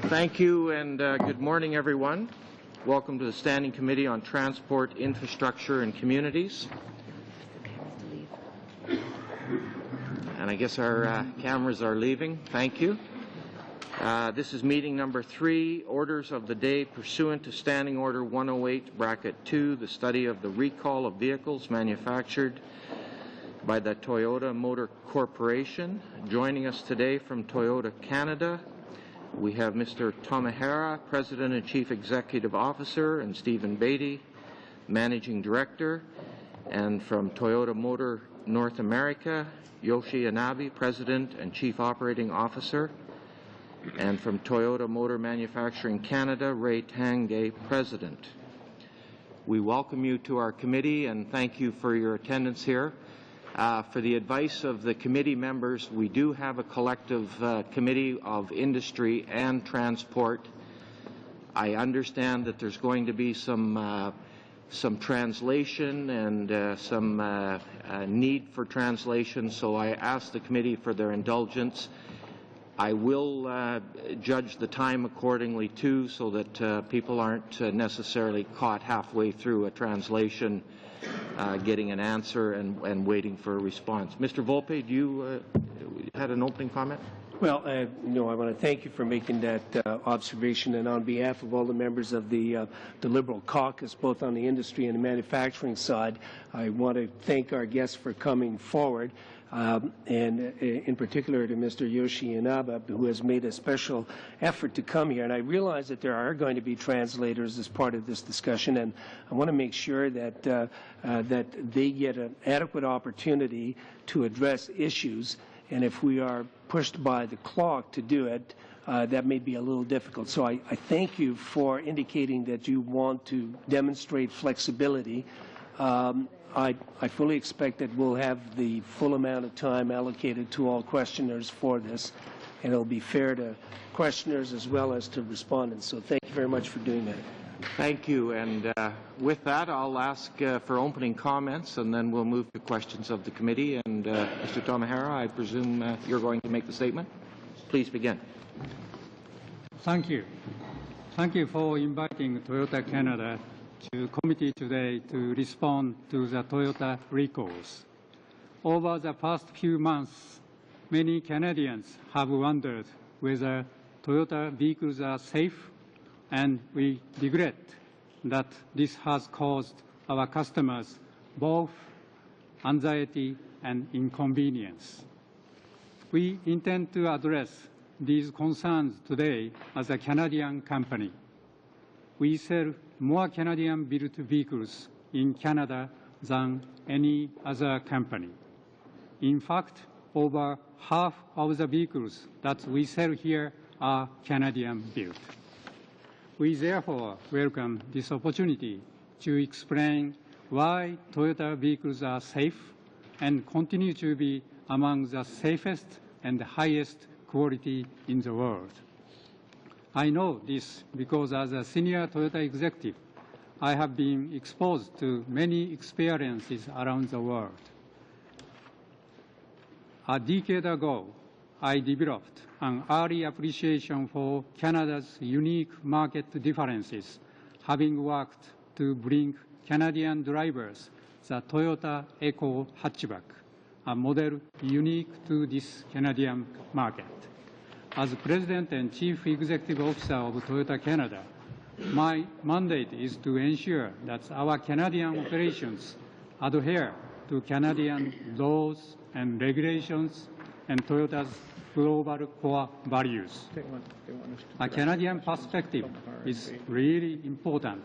Thank you, and good morning, everyone. Welcome to the Standing Committee on Transport, Infrastructure, and Communities. And I guess our cameras are leaving. Thank you. This is meeting number 3, orders of the day pursuant to Standing Order 108(2), the study of the recall of vehicles manufactured by the Toyota Motor Corporation. Joining us today from Toyota Canada, we have Mr. Tomahara, President and Chief Executive Officer, and Stephen Beatty, Managing Director. And from Toyota Motor North America, Yoshi Inabe, President and Chief Operating Officer. And from Toyota Motor Manufacturing Canada, Ray Tanguay, President. We welcome you to our committee and thank you for your attendance here. For the advice of the committee members, we do have a collective committee of industry and transport. I understand that there's going to be some translation and some need for translation, so I ask the committee for their indulgence. I will judge the time accordingly too, so that people aren't necessarily caught halfway through a translation, getting an answer and waiting for a response. Mr. Volpe, do you had an opening comment? Well, I want to thank you for making that observation, and on behalf of all the members of the Liberal caucus, both on the industry and the manufacturing side, I want to thank our guests for coming forward. And in particular to Mr. Yoshi Inabe, who has made a special effort to come here. And I realize that there are going to be translators as part of this discussion, and I want to make sure that that they get an adequate opportunity to address issues. And if we are pushed by the clock to do it, that may be a little difficult. So I thank you for indicating that you want to demonstrate flexibility. I fully expect that we'll have the full amount of time allocated to all questioners for this, and it'll be fair to questioners as well as to respondents. So thank you very much for doing that. Thank you. And with that, I'll ask for opening comments, and then we'll move to questions of the committee. And Mr. Tomahara, I presume you're going to make the statement. Please begin. Thank you. Thank you for inviting Toyota Canada to committee today to respond to the Toyota recalls. Over the past few months, many Canadians have wondered whether Toyota vehicles are safe, and we regret that this has caused our customers both anxiety and inconvenience. We intend to address these concerns today as a Canadian company. We sell more Canadian-built vehicles in Canada than any other company. In fact, over half of the vehicles that we sell here are Canadian-built. We therefore welcome this opportunity to explain why Toyota vehicles are safe and continue to be among the safest and highest quality in the world. I know this because as a senior Toyota executive, I have been exposed to many experiences around the world. A decade ago, I developed an early appreciation for Canada's unique market differences, having worked to bring Canadian drivers the Toyota Eco hatchback, a model unique to this Canadian market. As President and Chief Executive Officer of Toyota Canada, my mandate is to ensure that our Canadian operations adhere to Canadian laws and regulations and Toyota's global core values. A Canadian perspective is really important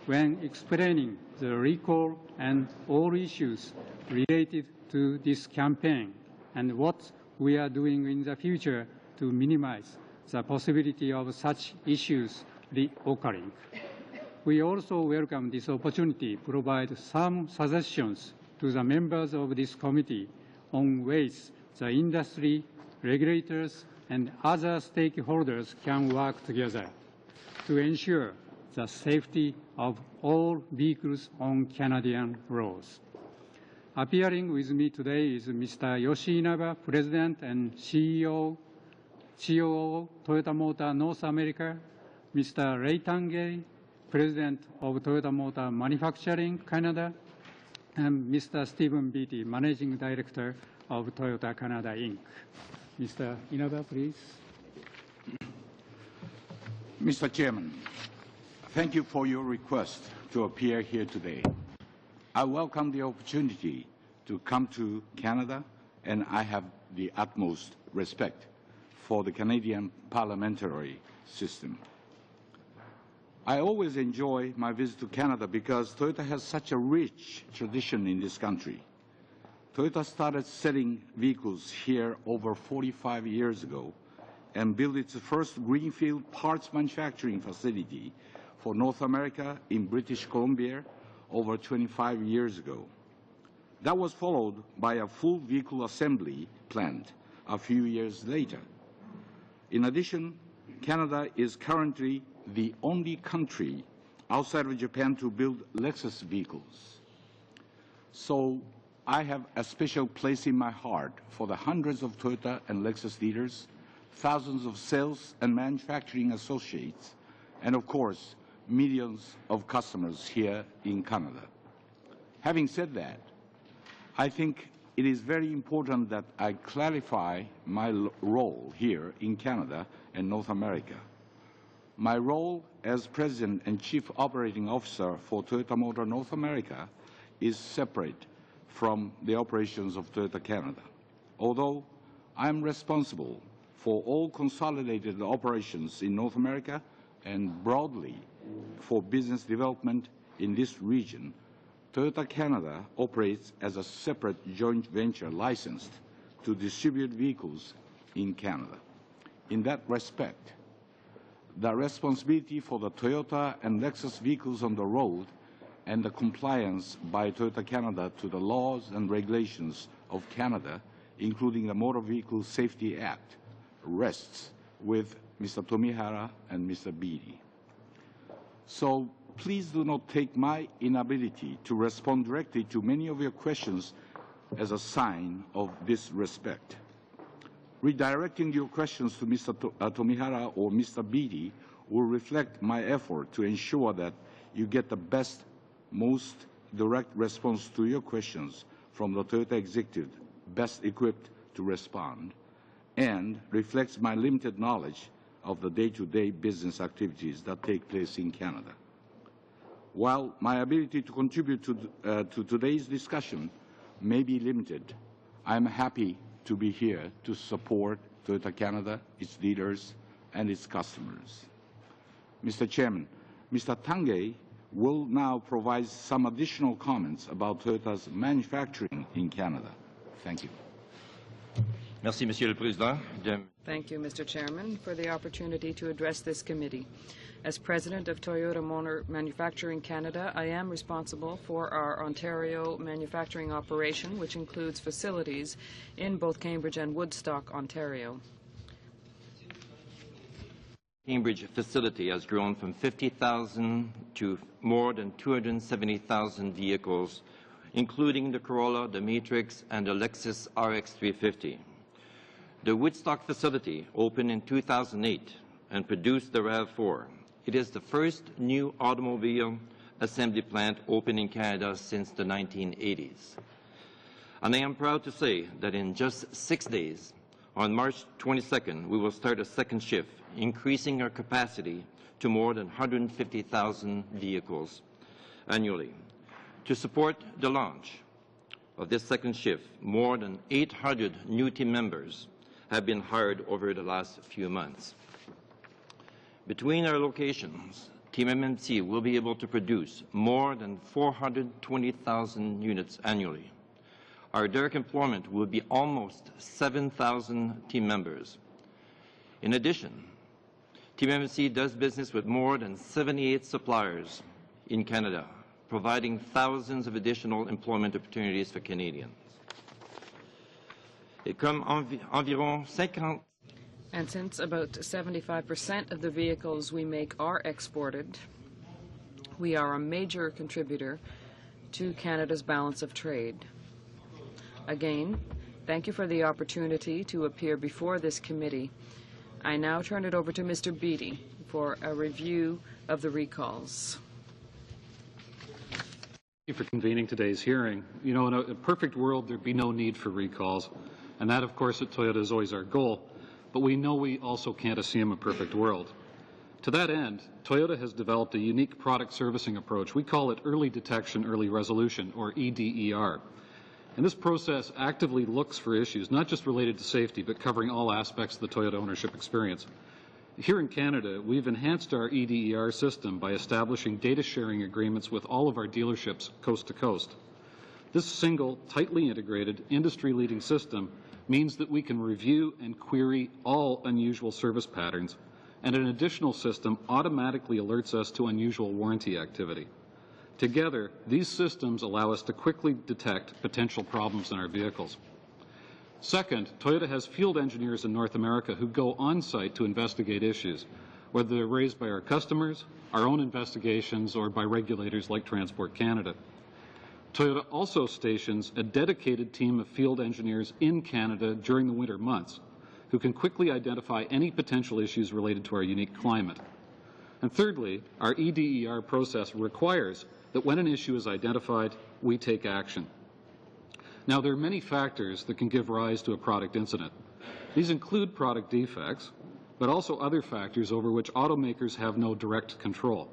when explaining the recall and all issues related to this campaign and what we are doing in the future to minimize the possibility of such issues reoccurring. We also welcome this opportunity to provide some suggestions to the members of this committee on ways the industry, regulators, and other stakeholders can work together to ensure the safety of all vehicles on Canadian roads. Appearing with me today is Mr. Yoshi Inabe, President and CEO COO, Toyota Motor North America, Mr. Ray Tange, President of Toyota Motor Manufacturing Canada, and Mr. Stephen Beatty, Managing Director of Toyota Canada, Inc. Mr. Inaba, please. Mr. Chairman, thank you for your request to appear here today. I welcome the opportunity to come to Canada, and I have the utmost respect for the Canadian parliamentary system. I always enjoy my visit to Canada because Toyota has such a rich tradition in this country. Toyota started selling vehicles here over 45 years ago and built its first greenfield parts manufacturing facility for North America in British Columbia over 25 years ago. That was followed by a full vehicle assembly plant a few years later. In addition, Canada is currently the only country outside of Japan to build Lexus vehicles. So I have a special place in my heart for the hundreds of Toyota and Lexus dealers, thousands of sales and manufacturing associates, and of course, millions of customers here in Canada. Having said that, I think it is very important that I clarify my role here in Canada and North America. My role as President and Chief Operating Officer for Toyota Motor North America is separate from the operations of Toyota Canada, although I am responsible for all consolidated operations in North America and broadly for business development in this region. Toyota Canada operates as a separate joint venture licensed to distribute vehicles in Canada. In that respect, the responsibility for the Toyota and Lexus vehicles on the road and the compliance by Toyota Canada to the laws and regulations of Canada, including the Motor Vehicle Safety Act, rests with Mr. Tomihara and Mr. Beatty. So please do not take my inability to respond directly to many of your questions as a sign of disrespect. Redirecting your questions to Mr. Tomihara or Mr. Beatty will reflect my effort to ensure that you get the best, most direct response to your questions from the Toyota executive best equipped to respond, and reflects my limited knowledge of the day-to-day business activities that take place in Canada. While my ability to contribute to today's discussion may be limited, I am happy to be here to support Toyota Canada, its dealers, and its customers. Mr. Chairman, Mr. Tange will now provide some additional comments about Toyota's manufacturing in Canada. Thank you. Merci, Monsieur le Président. Thank you, Mr. Chairman, for the opportunity to address this committee. As President of Toyota Motor Manufacturing Canada, I am responsible for our Ontario manufacturing operation, which includes facilities in both Cambridge and Woodstock, Ontario. Cambridge facility has grown from 50,000 to more than 270,000 vehicles, including the Corolla, the Matrix, and the Lexus RX 350. The Woodstock facility opened in 2008 and produced the RAV4. It is the first new automobile assembly plant opened in Canada since the 1980s. And I am proud to say that in just 6 days, on March 22nd, we will start a second shift, increasing our capacity to more than 150,000 vehicles annually. To support the launch of this second shift, more than 800 new team members have been hired over the last few months. Between our locations, Team MMC will be able to produce more than 420,000 units annually. Our direct employment will be almost 7,000 team members. In addition, Team MMC does business with more than 78 suppliers in Canada, providing thousands of additional employment opportunities for Canadians. Et comme environ 50 And since about 75% of the vehicles we make are exported, we are a major contributor to Canada's balance of trade. Again, thank you for the opportunity to appear before this committee I now turn it over to Mr. Beattie for a review of the recalls. Thank you for convening today's hearing. You know, in a perfect world, there'd be no need for recalls. And that, of course, at Toyota is always our goal. But we know we also can't assume a perfect world. To that end, Toyota has developed a unique product servicing approach. We call it Early Detection, Early Resolution, or EDER. And this process actively looks for issues, not just related to safety, but covering all aspects of the Toyota ownership experience. Here in Canada, we've enhanced our EDER system by establishing data sharing agreements with all of our dealerships coast to coast. This single, tightly integrated, industry-leading system means that we can review and query all unusual service patterns, and an additional system automatically alerts us to unusual warranty activity. Together, these systems allow us to quickly detect potential problems in our vehicles. Second, Toyota has field engineers in North America who go on-site to investigate issues, whether they're raised by our customers, our own investigations, or by regulators like Transport Canada. Toyota also stations a dedicated team of field engineers in Canada during the winter months who can quickly identify any potential issues related to our unique climate. And thirdly, our EDER process requires that when an issue is identified, we take action. Now, there are many factors that can give rise to a product incident. These include product defects, but also other factors over which automakers have no direct control.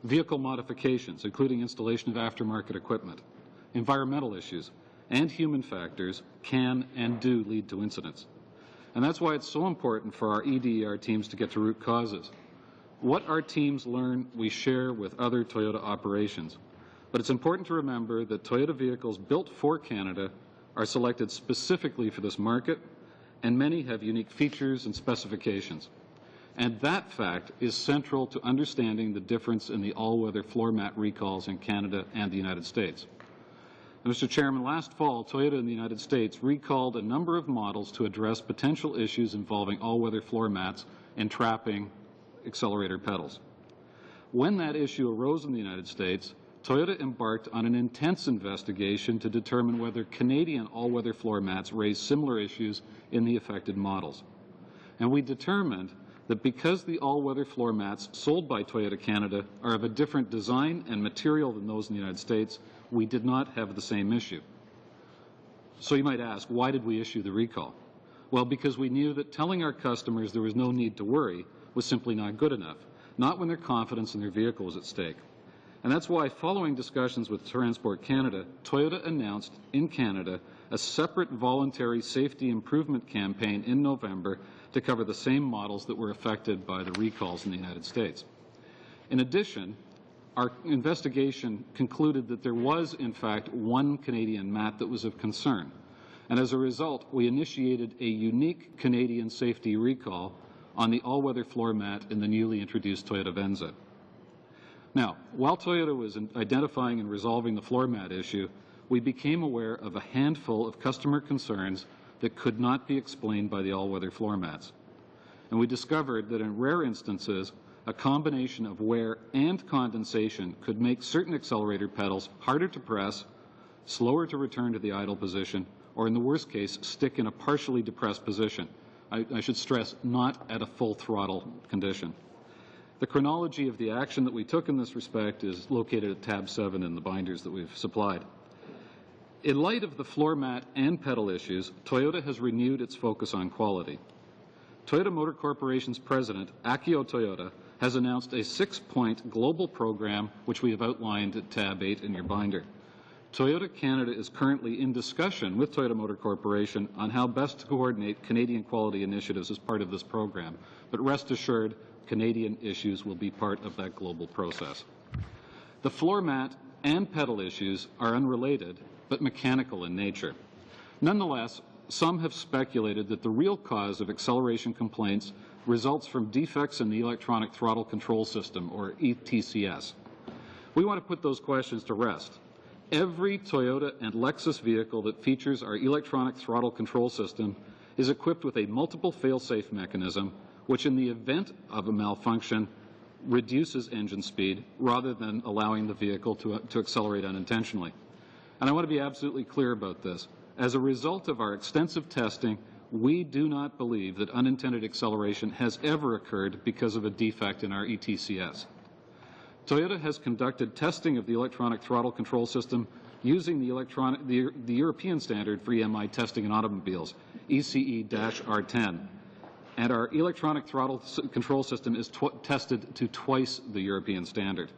Vehicle modifications, including installation of aftermarket equipment, environmental issues, and human factors can and do lead to incidents. And that's why it's so important for our EDER teams to get to root causes. What our teams learn, we share with other Toyota operations. But it's important to remember that Toyota vehicles built for Canada are selected specifically for this market, and many have unique features and specifications. And that fact is central to understanding the difference in the all-weather floor mat recalls in Canada and the United States. And Mr. Chairman, last fall, Toyota in the United States recalled a number of models to address potential issues involving all-weather floor mats and trapping accelerator pedals. When that issue arose in the United States, Toyota embarked on an intense investigation to determine whether Canadian all-weather floor mats raised similar issues in the affected models. And we determined that because the all-weather floor mats sold by Toyota Canada are of a different design and material than those in the United States, we did not have the same issue. So you might ask, why did we issue the recall? Well, because we knew that telling our customers there was no need to worry was simply not good enough, not when their confidence in their vehicle was at stake. And that's why, following discussions with Transport Canada, Toyota announced in Canada a separate voluntary safety improvement campaign in November to cover the same models that were affected by the recalls in the United States. In addition, our investigation concluded that there was, in fact, one Canadian mat that was of concern. And as a result, we initiated a unique Canadian safety recall on the all-weather floor mat in the newly introduced Toyota Venza. Now, while Toyota was identifying and resolving the floor mat issue, we became aware of a handful of customer concerns that could not be explained by the all-weather floor mats. And we discovered that in rare instances, a combination of wear and condensation could make certain accelerator pedals harder to press, slower to return to the idle position, or in the worst case, stick in a partially depressed position. I should stress, not at a full throttle condition. The chronology of the action that we took in this respect is located at tab 7 in the binders that we've supplied. In light of the floor mat and pedal issues, Toyota has renewed its focus on quality. Toyota Motor Corporation's president, Akio Toyoda, has announced a 6-point global program, which we have outlined at tab 8 in your binder. Toyota Canada is currently in discussion with Toyota Motor Corporation on how best to coordinate Canadian quality initiatives as part of this program. But rest assured, Canadian issues will be part of that global process. The floor mat and pedal issues are unrelated, but mechanical in nature. Nonetheless, some have speculated that the real cause of acceleration complaints results from defects in the electronic throttle control system, or ETCS. We want to put those questions to rest. Every Toyota and Lexus vehicle that features our electronic throttle control system is equipped with a multiple fail-safe mechanism, which in the event of a malfunction reduces engine speed rather than allowing the vehicle to accelerate unintentionally. And I want to be absolutely clear about this. As a result of our extensive testing, we do not believe that unintended acceleration has ever occurred because of a defect in our ETCS. Toyota has conducted testing of the electronic throttle control system using the European standard for EMI testing in automobiles, ECE-R10. And our electronic throttle control system is tested to twice the European standard.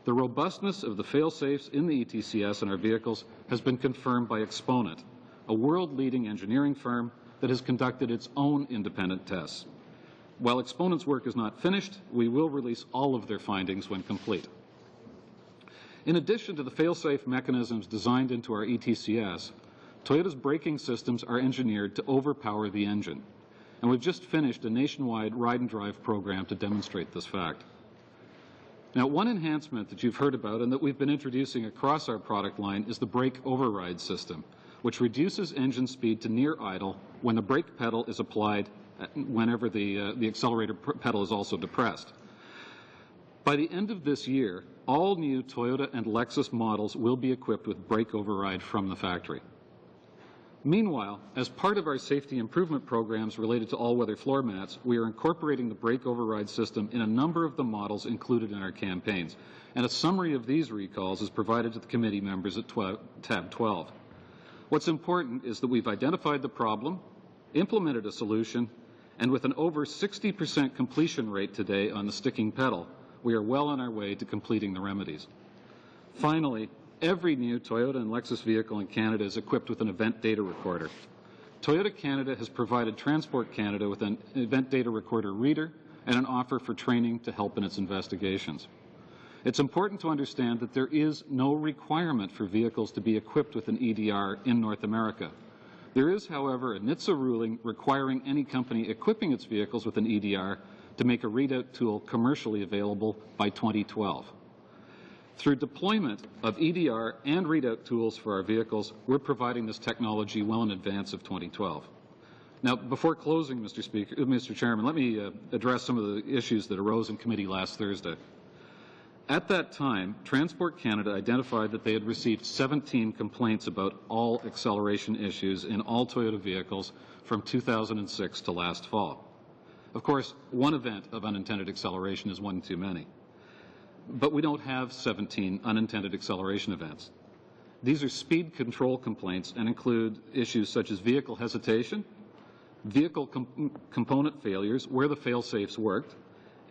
The robustness of the fail-safes in the ETCS in our vehicles has been confirmed by Exponent, a world-leading engineering firm that has conducted its own independent tests. While Exponent's work is not finished, we will release all of their findings when complete. In addition to the fail-safe mechanisms designed into our ETCS, Toyota's braking systems are engineered to overpower the engine. And we've just finished a nationwide ride and drive program to demonstrate this fact. Now, one enhancement that you've heard about and that we've been introducing across our product line is the brake override system, which reduces engine speed to near idle when the brake pedal is applied whenever the accelerator pedal is also depressed. By the end of this year, all new Toyota and Lexus models will be equipped with brake override from the factory. Meanwhile, as part of our safety improvement programs related to all-weather floor mats, we are incorporating the brake override system in a number of the models included in our campaigns, and a summary of these recalls is provided to the committee members at tab 12. What's important is that we've identified the problem, implemented a solution, and with an over 60% completion rate today on the sticking pedal, we are well on our way to completing the remedies. Finally, every new Toyota and Lexus vehicle in Canada is equipped with an event data recorder. Toyota Canada has provided Transport Canada with an event data recorder reader and an offer for training to help in its investigations. It's important to understand that there is no requirement for vehicles to be equipped with an EDR in North America. There is, however, a NHTSA ruling requiring any company equipping its vehicles with an EDR to make a readout tool commercially available by 2012. Through deployment of EDR and readout tools for our vehicles, we're providing this technology well in advance of 2012. Now, before closing, Mr. Chairman, let me address some of the issues that arose in committee last Thursday. At that time, Transport Canada identified that they had received 17 complaints about all acceleration issues in all Toyota vehicles from 2006 to last fall. Of course, one event of unintended acceleration is one too many. But we don't have 17 unintended acceleration events. These are speed control complaints and include issues such as vehicle hesitation, vehicle component failures where the fail-safes worked,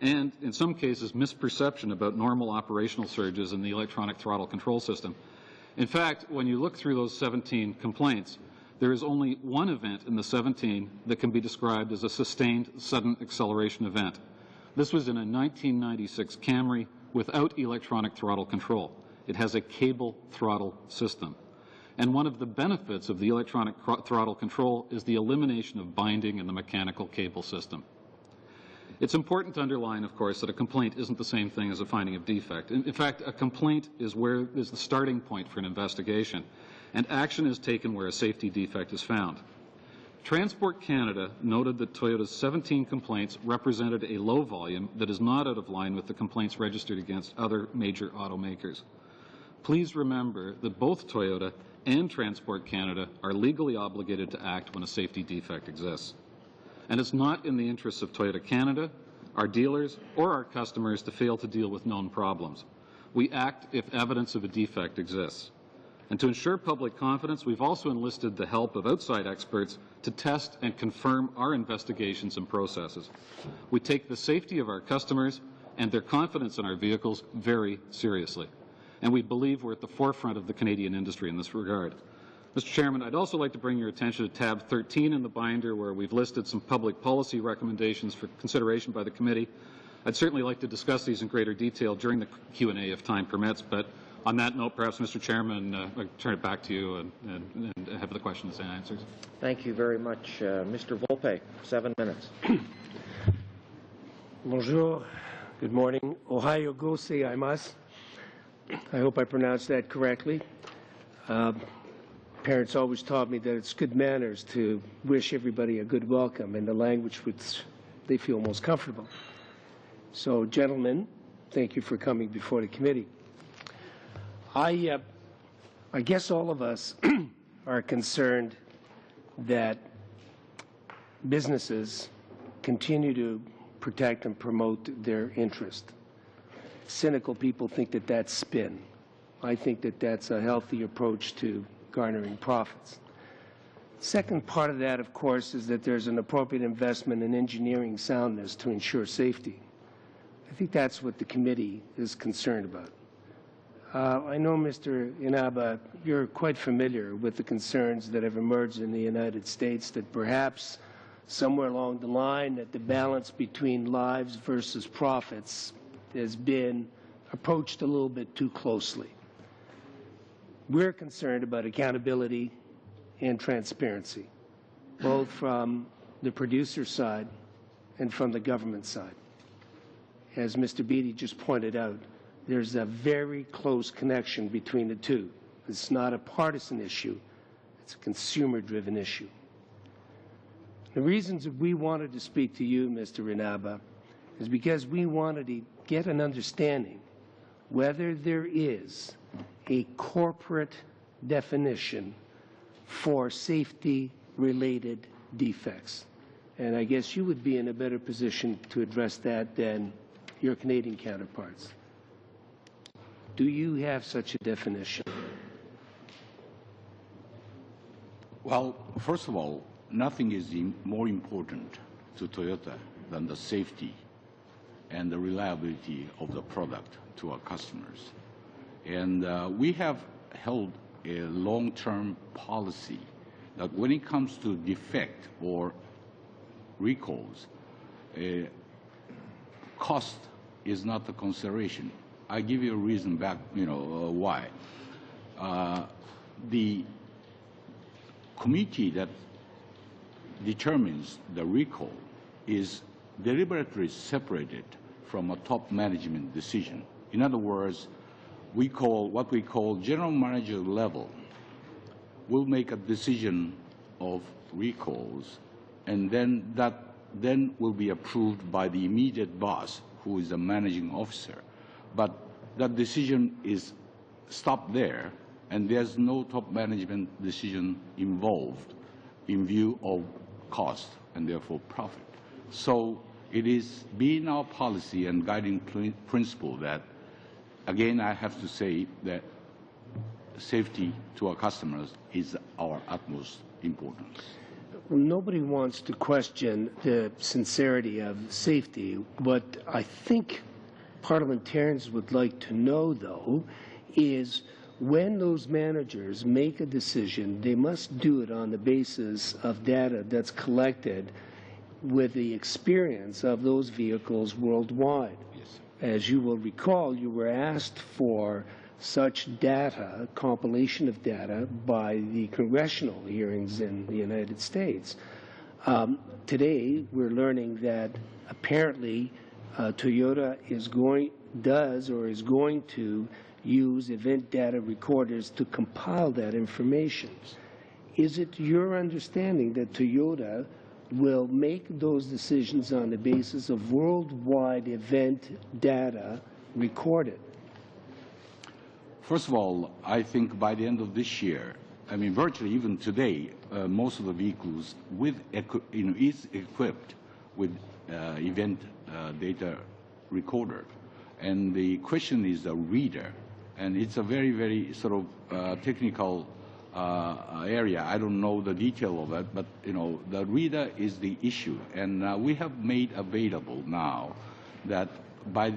and in some cases misperception about normal operational surges in the electronic throttle control system. In fact, when you look through those 17 complaints, there is only one event in the 17 that can be described as a sustained sudden acceleration event. This was in a 1996 Camry without electronic throttle control. It has a cable throttle system. And one of the benefits of the electronic throttle control is the elimination of binding in the mechanical cable system. It's important to underline, of course, that a complaint isn't the same thing as a finding of defect. In fact, a complaint is the starting point for an investigation, and action is taken where a safety defect is found. Transport Canada noted that Toyota's 17 complaints represented a low volume that is not out of line with the complaints registered against other major automakers. Please remember that both Toyota and Transport Canada are legally obligated to act when a safety defect exists. And it's not in the interests of Toyota Canada, our dealers, or our customers to fail to deal with known problems. We act if evidence of a defect exists. And to ensure public confidence, we've also enlisted the help of outside experts to test and confirm our investigations and processes. We take the safety of our customers and their confidence in our vehicles very seriously. And we believe we're at the forefront of the Canadian industry in this regard. Mr. Chairman, I'd also like to bring your attention to tab 13 in the binder, where we've listed some public policy recommendations for consideration by the committee. I'd certainly like to discuss these in greater detail during the Q&A if time permits, but on that note, perhaps, Mr. Chairman, I turn it back to you and have the questions and answers. Thank you very much. Mr. Volpe, 7 minutes. Bonjour. Good morning. Ohio gozaimasu. I hope I pronounced that correctly. Parents always taught me that it's good manners to wish everybody a good welcome in the language which they feel most comfortable. So, gentlemen, thank you for coming before the committee. I guess all of us are concerned that businesses continue to protect and promote their interest. Cynical people think that that's spin. I think that that's a healthy approach to garnering profits. Second part of that, of course, is that there's an appropriate investment in engineering soundness to ensure safety. I think that's what the committee is concerned about. I know, Mr. Inaba, you're quite familiar with the concerns that have emerged in the United States that perhaps somewhere along the line that the balance between lives versus profits has been approached a little bit too closely. We're concerned about accountability and transparency, both from the producer side and from the government side. As Mr. Beatty just pointed out, there's a very close connection between the two. It's not a partisan issue. It's a consumer-driven issue. The reasons that we wanted to speak to you, Mr. Inaba, is because we wanted to get an understanding whether there is a corporate definition for safety-related defects. And I guess you would be in a better position to address that than your Canadian counterparts. Do you have such a definition? Well, first of all, nothing is more important to Toyota than the safety and the reliability of the product to our customers. And we have held a long-term policy that when it comes to defect or recalls, cost is not the consideration. I give you a reason back, why. The committee that determines the recall is deliberately separated from a top management decision. In other words, what we call general manager level will make a decision of recalls, and then that will be approved by the immediate boss, who is the managing officer. But that decision is stopped there, and there's no top management decision involved in view of cost and therefore profit. So it is being our policy and guiding principle that, again, I have to say that safety to our customers is our utmost importance. Well, nobody wants to question the sincerity of safety. What I think parliamentarians would like to know, though, is when those managers make a decision, they must do it on the basis of data that's collected with the experience of those vehicles worldwide. Yes. As you will recall, you were asked for such data, compilation of data, by the congressional hearings in the United States. Today, we're learning that apparently Toyota is going to use event data recorders to compile that information. Is it your understanding that Toyota will make those decisions on the basis of worldwide event data recorded? First of all, I think by the end of this year, I mean, virtually even today, most of the vehicles is equipped with event data recorder. And the question is the reader. And it's a very, very sort of technical area. I don't know the detail of it, but, the reader is the issue. And we have made available now that by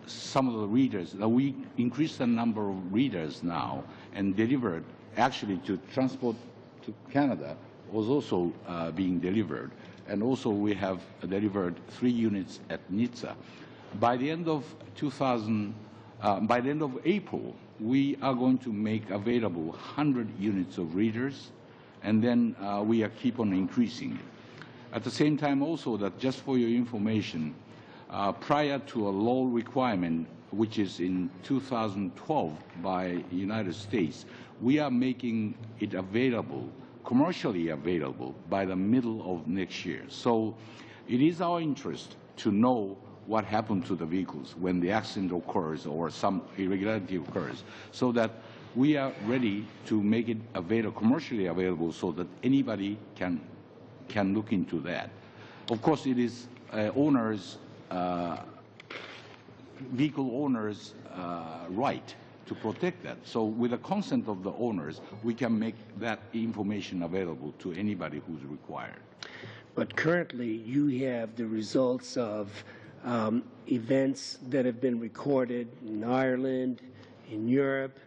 some of the readers, we increased the number of readers now and delivered, actually to transport to Canada was also being delivered. And also we have delivered 3 units at Nizza. By the end of April, we are going to make available 100 units of readers, and then we keep on increasing it. At the same time also, that just for your information, prior to a law requirement, which is in 2012 by the United States, we are making it available, commercially available, by the middle of next year. So it is our interest to know what happened to the vehicles when the accident occurs or some irregularity occurs, so that we are ready to make it available, commercially available, so that anybody can look into that. Of course, it is vehicle owners' right to protect that. So with the consent of the owners, we can make that information available to anybody who's required. But currently, you have the results of events that have been recorded in Ireland, in Europe,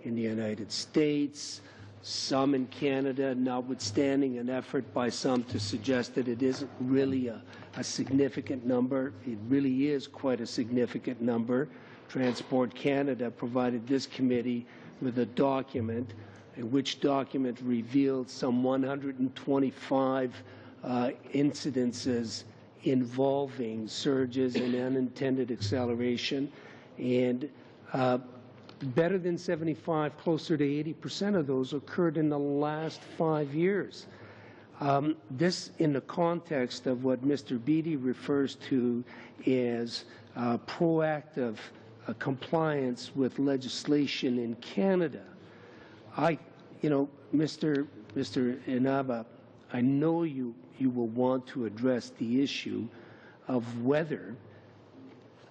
in the United States, some in Canada, notwithstanding an effort by some to suggest that it isn't really a significant number. It really is quite a significant number. Transport Canada provided this committee with a document, which document revealed some 125 incidences involving surges and unintended acceleration, and better than 75, closer to 80% of those occurred in the last 5 years. This in the context of what Mr. Beattie refers to as proactive compliance with legislation in Canada. Mr. Inaba, I know you will want to address the issue of whether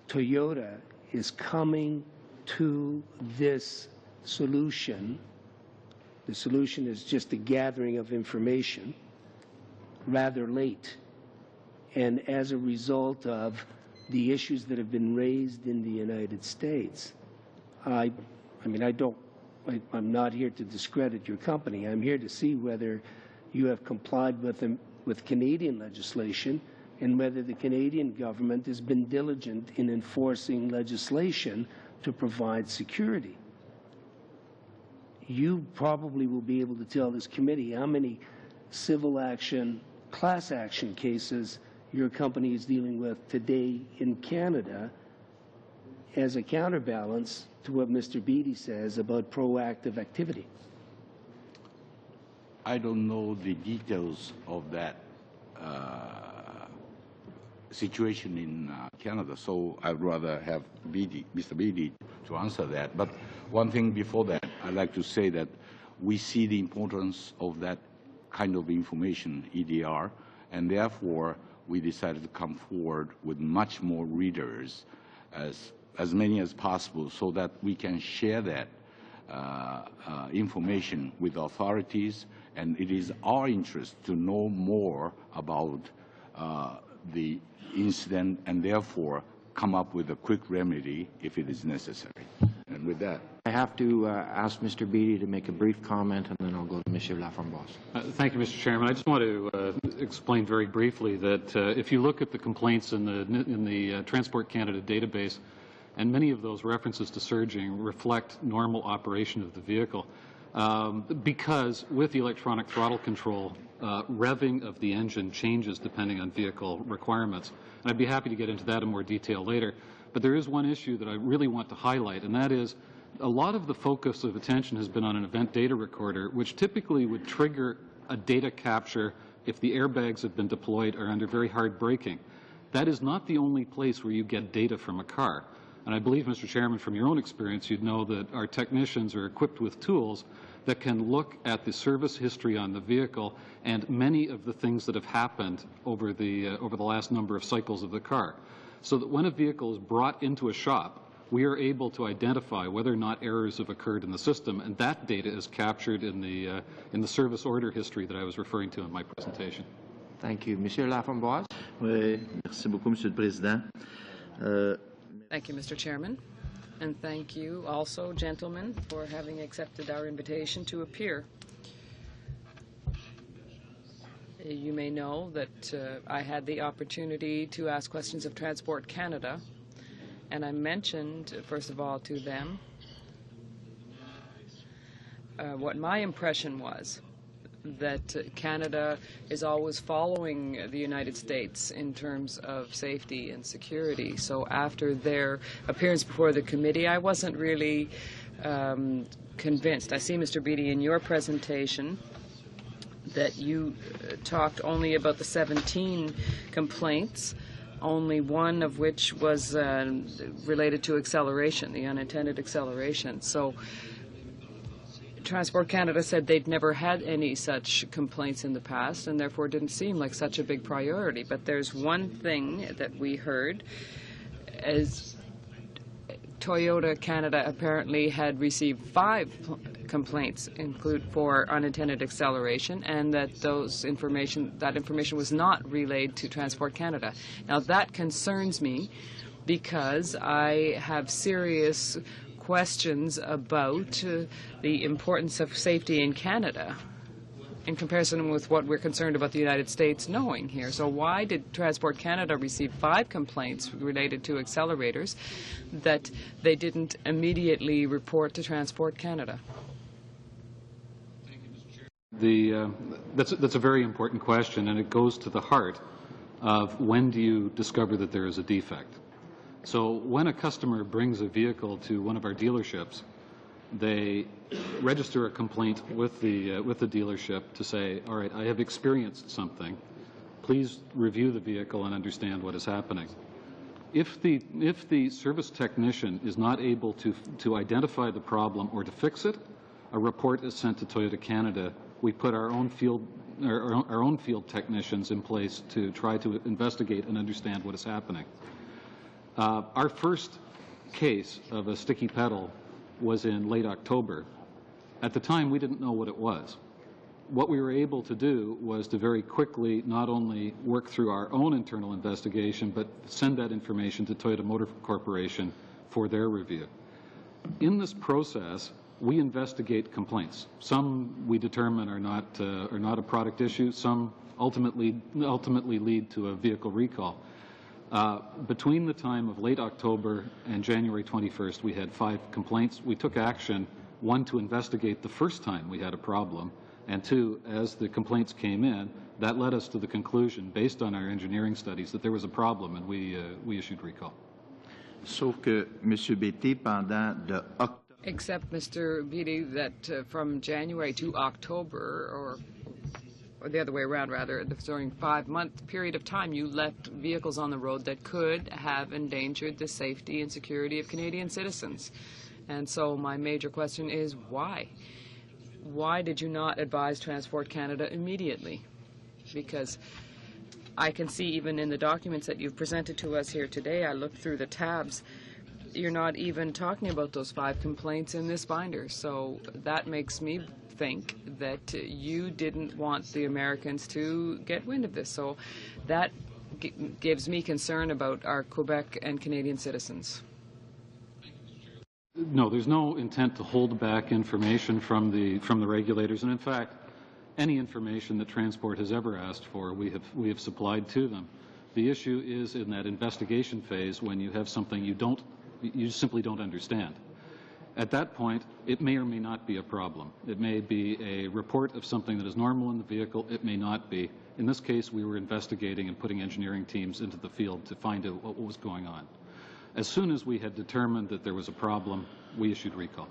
Toyota is coming to this solution. The solution is just a gathering of information rather late. And as a result of the issues that have been raised in the United States, I'm not here to discredit your company. I'm here to see whether you have complied with Canadian legislation and whether the Canadian government has been diligent in enforcing legislation to provide security. You probably will be able to tell this committee how many civil action, class action cases your company is dealing with today in Canada as a counterbalance to what Mr. Beattie says about proactive activity. I don't know the details of that situation in Canada, so I'd rather have Mr. Beattie to answer that. But one thing before that, I'd like to say that we see the importance of that kind of information, EDR, and therefore we decided to come forward with much more readers, as many as possible, so that we can share that information with authorities, and it is our interest to know more about the incident and therefore come up with a quick remedy if it is necessary. And with that, I have to ask Mr. Beattie to make a brief comment, and then I'll go to Monsieur Laframboise. Thank you, Mr. Chairman. I just want to explain very briefly that if you look at the complaints in the Transport Canada database, and many of those references to surging reflect normal operation of the vehicle, because with the electronic throttle control, revving of the engine changes depending on vehicle requirements. And I'd be happy to get into that in more detail later. But there is one issue that I really want to highlight, and that is a lot of the focus of attention has been on an event data recorder, which typically would trigger a data capture if the airbags have been deployed or under very hard braking. That is not the only place where you get data from a car. And I believe, Mr. Chairman, from your own experience, you'd know that our technicians are equipped with tools that can look at the service history on the vehicle and many of the things that have happened over the last number of cycles of the car. So that when a vehicle is brought into a shop, we are able to identify whether or not errors have occurred in the system, and that data is captured in the service order history that I was referring to in my presentation. Thank you. Monsieur Laframboise. Oui, merci beaucoup, Monsieur le Président. Thank you, Mr. Chairman. And thank you also, gentlemen, for having accepted our invitation to appear. You may know that I had the opportunity to ask questions of Transport Canada, and I mentioned, first of all, to them what my impression was, that Canada is always following the United States in terms of safety and security. So after their appearance before the committee, I wasn't really convinced. I see, Mr. Beattie, in your presentation that you talked only about the 17 complaints, only one of which was related to acceleration, the unintended acceleration. So Transport Canada said they'd never had any such complaints in the past, and therefore it didn't seem like such a big priority. But there's one thing that we heard, as Toyota Canada apparently had received 5 complaints, include for unintended acceleration, and that that information was not relayed to Transport Canada. Now that concerns me because I have serious questions about the importance of safety in Canada in comparison with what we're concerned about the United States knowing here. So why did Transport Canada receive 5 complaints related to accelerators that they didn't immediately report to Transport Canada? That's a very important question, and it goes to the heart of when do you discover that there is a defect. So when a customer brings a vehicle to one of our dealerships, they register a complaint with the dealership to say, all right, I have experienced something. Please review the vehicle and understand what is happening. If the service technician is not able to identify the problem or to fix it, a report is sent to Toyota Canada. We put our own field technicians in place to try to investigate and understand what is happening. Our first case of a sticky pedal was in late October. At the time, we didn't know what it was. What we were able to do was to very quickly not only work through our own internal investigation, but send that information to Toyota Motor Corporation for their review. In this process, we investigate complaints. Some we determine are not a product issue. Some ultimately lead to a vehicle recall. Between the time of late October and January 21st, we had 5 complaints. We took action, 1, to investigate the first time we had a problem, and 2, as the complaints came in, that led us to the conclusion, based on our engineering studies, that there was a problem, and we issued recall. Sauf que, M. Bété, pendant de octobre... Except, Mr. Beatty, that from January to October, or the other way around, rather, during a 5-month period of time, you left vehicles on the road that could have endangered the safety and security of Canadian citizens. And so my major question is why? Why did you not advise Transport Canada immediately? Because I can see even in the documents that you've presented to us here today, I looked through the tabs, you're not even talking about those 5 complaints in this binder. So that makes me think that you didn't want the Americans to get wind of this. So that gives me concern about our Quebec and Canadian citizens. No, there's no intent to hold back information from the regulators, and in fact, any information that Transport has ever asked for, we have supplied to them. The issue is in that investigation phase when you have something you simply don't understand. At that point, it may or may not be a problem. It may be a report of something that is normal in the vehicle. It may not be. In this case, we were investigating and putting engineering teams into the field to find out what was going on. As soon as we had determined that there was a problem, we issued recall.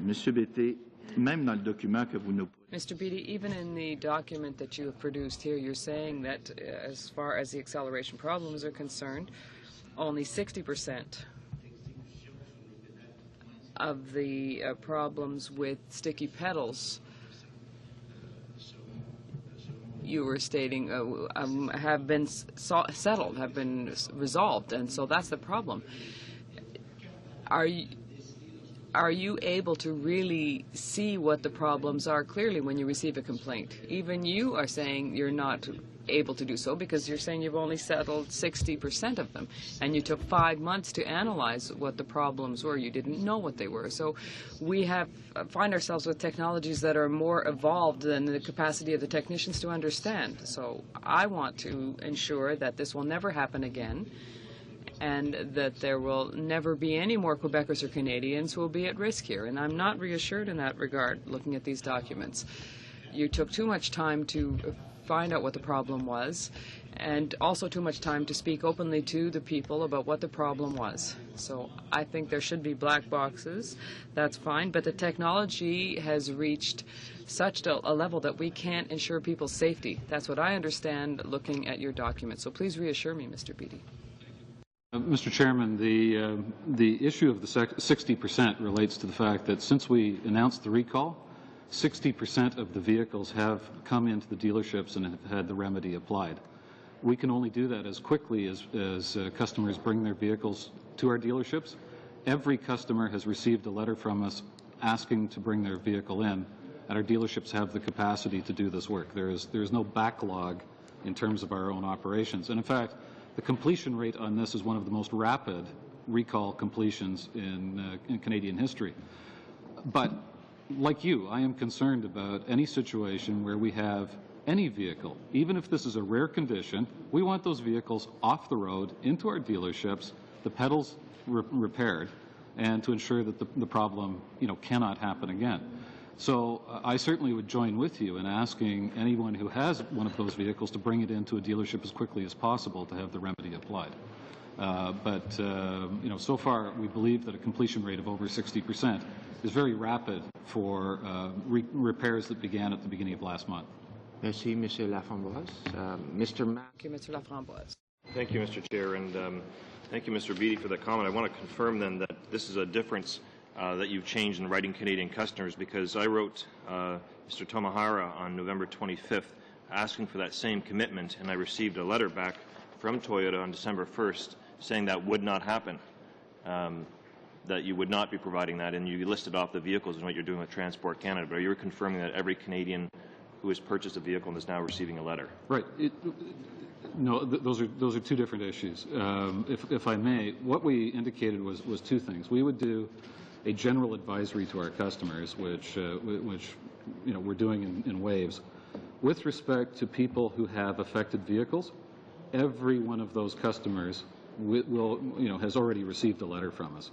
Monsieur Bété, même dans le document que vous nous... Mr. Beatty, even in the document that you have produced here, you're saying that as far as the acceleration problems are concerned, only 60% of the problems with sticky pedals you were stating have been settled, have been resolved, and so that's the problem. Are you able to really see what the problems are clearly when you receive a complaint? Even you are saying you're not able to do so because you're saying you've only settled 60% of them, and you took 5 months to analyze what the problems were. You didn't know what they were. So we find ourselves with technologies that are more evolved than the capacity of the technicians to understand. So I want to ensure that this will never happen again, and that there will never be any more Quebecers or Canadians who will be at risk here. And I'm not reassured in that regard, looking at these documents. You took too much time to find out what the problem was, and also too much time to speak openly to the people about what the problem was. So I think there should be black boxes. That's fine, but the technology has reached such a level that we can't ensure people's safety. That's what I understand looking at your documents. So please reassure me, Mr. Beatty. Mr. Chairman, the issue of the 60% relates to the fact that since we announced the recall, 60% of the vehicles have come into the dealerships and have had the remedy applied. We can only do that as quickly as customers bring their vehicles to our dealerships. Every customer has received a letter from us asking to bring their vehicle in, and our dealerships have the capacity to do this work. There is no backlog in terms of our own operations. And in fact, the completion rate on this is one of the most rapid recall completions in Canadian history. But like you, I am concerned about any situation where we have any vehicle, even if this is a rare condition, we want those vehicles off the road into our dealerships, the pedals repaired, and to ensure that the problem, cannot happen again. So I certainly would join with you in asking anyone who has one of those vehicles to bring it into a dealership as quickly as possible to have the remedy applied. But so far we believe that a completion rate of over 60% is very rapid for repairs that began at the beginning of last month. Merci, Monsieur Laframboise. Mr. Mack. Thank you, Mr. Laframboise. Thank you, Mr. Chair, and thank you, Mr. Beattie, for that comment. I want to confirm then that this is a difference that you've changed in writing Canadian customers, because I wrote Mr. Tomahara on November 25th asking for that same commitment, and I received a letter back from Toyota on December 1st saying that would not happen, that you would not be providing that, and you listed off the vehicles and what you're doing with Transport Canada. But are you confirming that every Canadian who has purchased a vehicle and is now receiving a letter? Right. No, those are two different issues. If I may, what we indicated was two things. We would do a general advisory to our customers, which we're doing in waves. With respect to people who have affected vehicles, every one of those customers has already received a letter from us.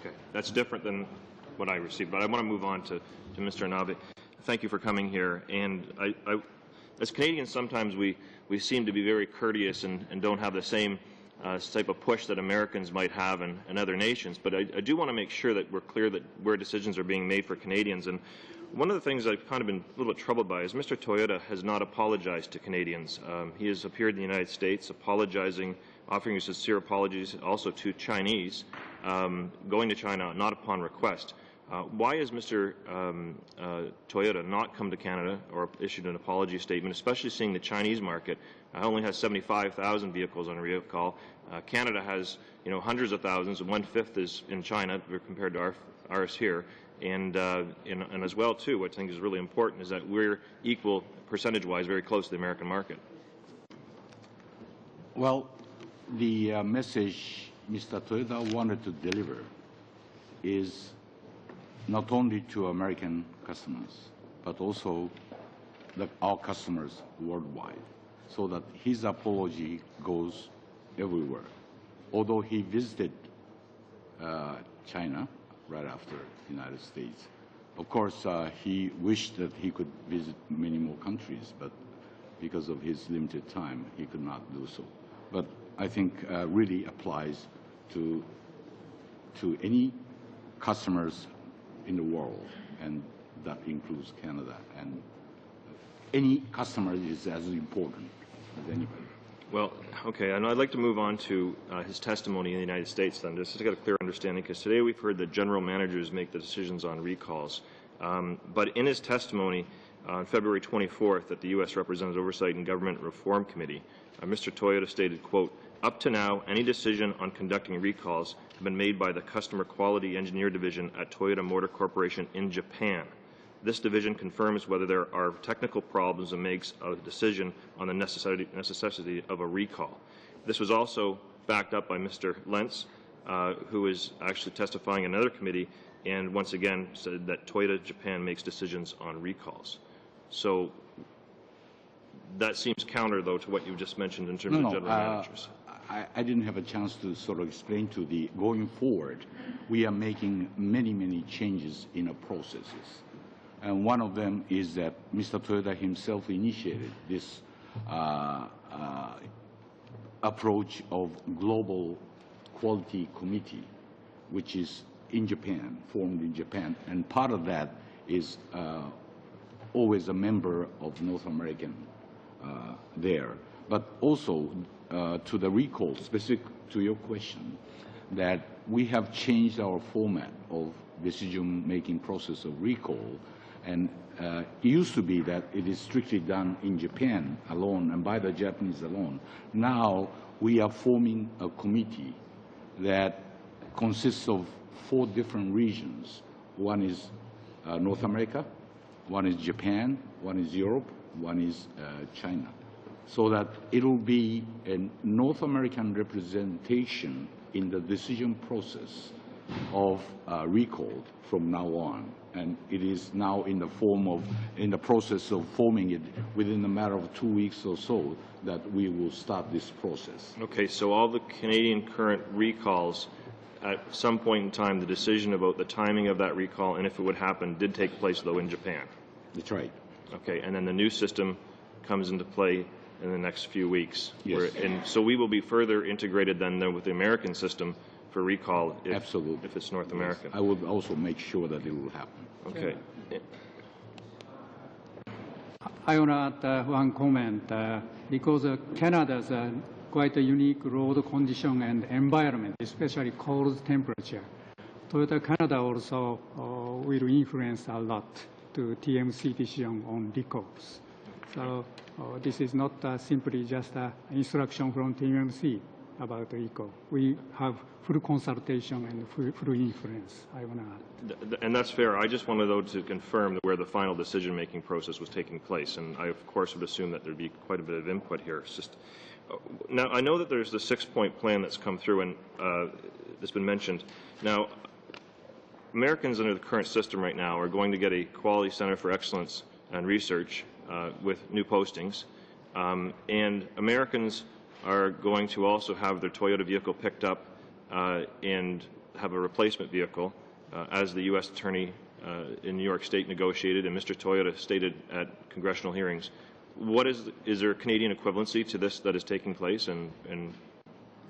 Okay, that's different than what I received, but I want to move on to Mr. Anabe. Thank you for coming here. And I as Canadians, sometimes we seem to be very courteous and don't have the same type of push that Americans might have in other nations. But I do want to make sure that we're clear that where decisions are being made for Canadians. And one of the things I've kind of been a little bit troubled by is Mr. Toyota has not apologized to Canadians. He has appeared in the United States apologizing, offering his sincere apologies also to Chinese, going to China not upon request. Why has Mr. Toyota not come to Canada or issued an apology statement, especially seeing the Chinese market only has 75,000 vehicles on recall? Canada has hundreds of thousands, and 1/5 is in China compared to ours here. And as well, too, what I think is really important is that we're equal, percentage-wise, very close to the American market. Well, the message Mr. Toyota wanted to deliver is not only to American customers, but also our customers worldwide, so that his apology goes everywhere. Although he visited China right after the United States, of course, he wished that he could visit many more countries, but because of his limited time, he could not do so. But I think really applies to any customers in the world, and that includes Canada. And any customer is as important as anybody. Well, okay, and I'd like to move on to his testimony in the United States then, just to get a clear understanding, because today we've heard that general managers make the decisions on recalls. But in his testimony on February 24th at the U.S. Representative Oversight and Government Reform Committee, Mr. Toyota stated, quote, "Up to now, any decision on conducting recalls have been made by the Customer Quality Engineer Division at Toyota Motor Corporation in Japan. This division confirms whether there are technical problems and makes a decision on the necessity of a recall." This was also backed up by Mr. Lentz, who is actually testifying in another committee, and once again said that Toyota Japan makes decisions on recalls. So that seems counter, though, to what you just mentioned in terms of general managers. I didn't have a chance to sort of explain to the going forward. We are making many, many changes in our processes. And one of them is that Mr. Toyota himself initiated this approach of Global Quality Committee, which is in Japan, formed in Japan. And part of that is always a member of North American there. But also to the recall, specific to your question, that we have changed our format of decision-making process of recall. And it used to be that it is strictly done in Japan alone and by the Japanese alone. Now we are forming a committee that consists of 4 different regions. One is North America, one is Japan, one is Europe, one is China. So that it will be a North American representation in the decision process of recall from now on. And it is now in the process of forming it within a matter of 2 weeks or so that we will start this process. Okay, so all the Canadian current recalls, at some point in time, the decision about the timing of that recall and if it would happen did take place, though, in Japan. That's right. Okay, and then the new system comes into play in the next few weeks. Yes. And so we will be further integrated then with the American system for recall if, Absolutely. if it's North American. I will also make sure that it will happen. Okay. I want to add one comment because Canada's quite a unique road condition and environment, especially cold temperature. Toyota Canada also will influence a lot to TMC decision on recalls. So this is not simply just an instruction from TMC about recall. We have full consultation and full influence, I want to add. And that's fair. I just wanted, though, to confirm where the final decision-making process was taking place. And I, of course, would assume that there'd be quite a bit of input here. It's just, now, I know that there's the 6-point plan that's come through and that's been mentioned. Now, Americans under the current system right now are going to get a Quality Center for Excellence and Research with new postings. And Americans are going to also have their Toyota vehicle picked up and have a replacement vehicle, as the U.S. Attorney in New York State negotiated and Mr. Toyota stated at congressional hearings. What is there a Canadian equivalency to this that is taking place, and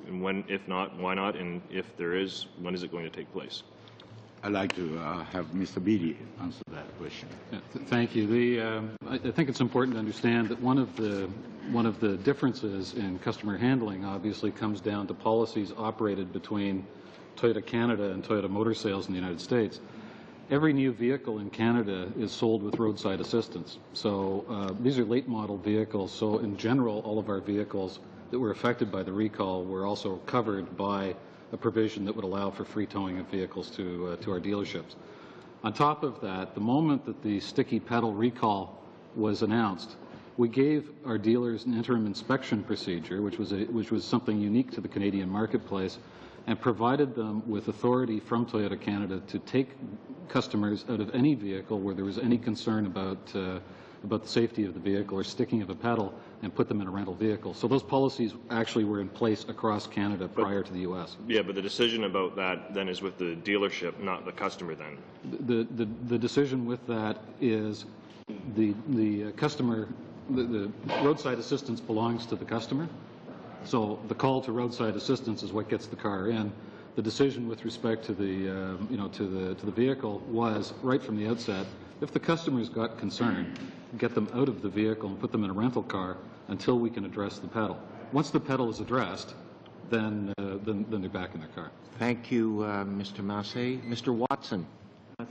when, if not, why not, and if there is, when is it going to take place? I'd like to have Mr. Beatty answer that question. Yeah, thank you. I think it's important to understand that one of the differences in customer handling obviously comes down to policies operated between Toyota Canada and Toyota Motor Sales in the United States. Every new vehicle in Canada is sold with roadside assistance. So these are late model vehicles. So in general, all of our vehicles that were affected by the recall were also covered by a provision that would allow for free towing of vehicles to our dealerships. On top of that, the moment that the sticky pedal recall was announced, we gave our dealers an interim inspection procedure, which was something unique to the Canadian marketplace, and provided them with authority from Toyota Canada to take customers out of any vehicle where there was any concern about the safety of the vehicle or sticking of a pedal, and put them in a rental vehicle. So those policies actually were in place across Canada prior to the U.S. Yeah, but the decision about that then is with the dealership, not the customer then. The decision with that is the customer, the roadside assistance belongs to the customer. So the call to roadside assistance is what gets the car in. The decision with respect to the to the vehicle was right from the outset, if the customer's got concern, get them out of the vehicle and put them in a rental car until we can address the pedal. Once the pedal is addressed, then they're back in their car. Thank you, Mr. Massey. Mr. Watson.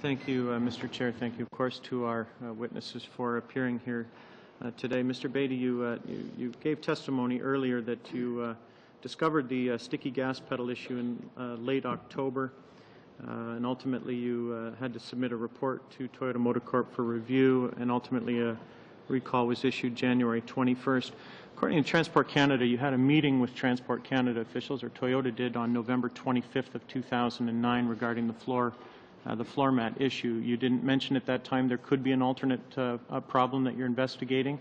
Thank you, Mr. Chair. Thank you, of course, to our witnesses for appearing here today. Mr. Beatty, you gave testimony earlier that you discovered the sticky gas pedal issue in late October, and ultimately you had to submit a report to Toyota Motor Corp for review, and ultimately a recall was issued January 21st. According to Transport Canada, you had a meeting with Transport Canada officials, or Toyota did, on November 25th of 2009 regarding the floor mat issue. You didn't mention at that time there could be an alternate problem that you're investigating?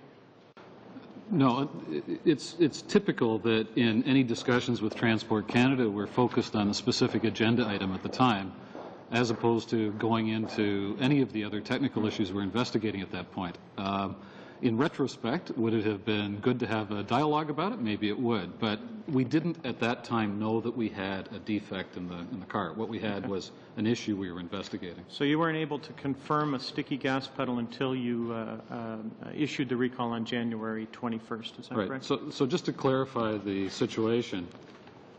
No, it's typical that in any discussions with Transport Canada, we're focused on a specific agenda item at the time, as opposed to going into any of the other technical issues we're investigating at that point. in retrospect, would it have been good to have a dialogue about it? Maybe it would, but we didn't at that time know that we had a defect in the car. What we had was an issue we were investigating. So you weren't able to confirm a sticky gas pedal until you issued the recall on January 21st, is that Right. correct? So just to clarify the situation,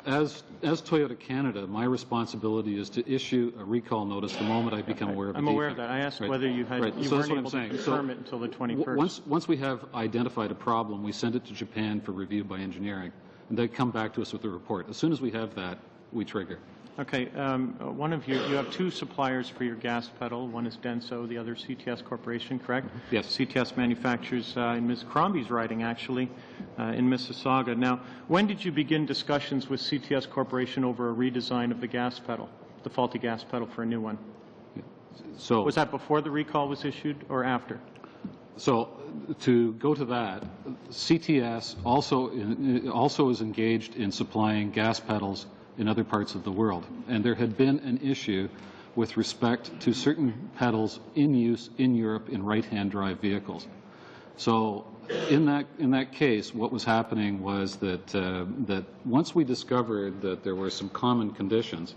as Toyota Canada, my responsibility is to issue a recall notice the moment I become aware of a defect. I'm aware of that. I asked whether you had you so weren't that's what able I'm saying. to confirm it until the 21st. Once we have identified a problem, we send it to Japan for review by engineering, and they come back to us with a report. As soon as we have that, we trigger. Okay. One of you have two suppliers for your gas pedal. One is Denso, the other CTS Corporation, correct? Yes. CTS manufactures in Ms. Crombie's riding, actually, in Mississauga. Now, when did you begin discussions with CTS Corporation over a redesign of the gas pedal, the faulty gas pedal for a new one? So Was that before the recall was issued or after? So to go to that, CTS also is engaged in supplying gas pedals in other parts of the world. And there had been an issue with respect to certain pedals in use in Europe in right-hand drive vehicles. So in that case, what was happening was that once we discovered that there were some common conditions,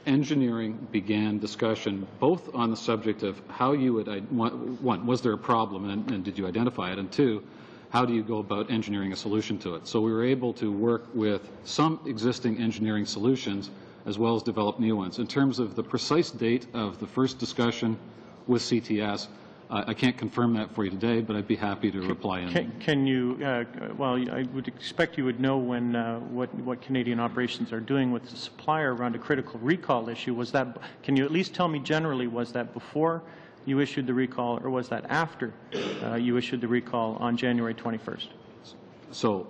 engineering began discussion both on the subject of how you would, one, was there a problem and did you identify it, and two, how do you go about engineering a solution to it? So we were able to work with some existing engineering solutions as well as develop new ones. In terms of the precise date of the first discussion with CTS, I can't confirm that for you today, but I'd be happy to reply. Can you, well, I would expect you would know when what Canadian operations are doing with the supplier around a critical recall issue. Was that, can you at least tell me generally, was that before you issued the recall, or was that after you issued the recall on January 21st? So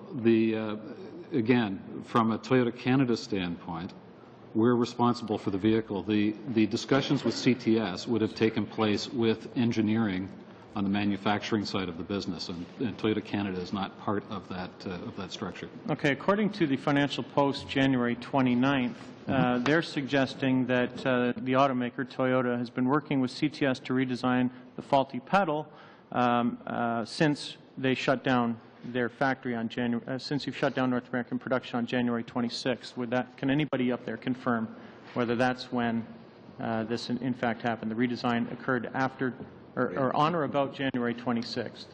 again, from a Toyota Canada standpoint, we're responsible for the vehicle. The discussions with CTS would have taken place with engineering on the manufacturing side of the business, and Toyota Canada is not part of that structure. Okay, according to the Financial Post, January 29th, they're suggesting that the automaker, Toyota, has been working with CTS to redesign the faulty pedal since they shut down their factory on since you've shut down North American production on January 26th. Can anybody up there confirm whether that's when this in fact happened? The redesign occurred after or on or about January 26th.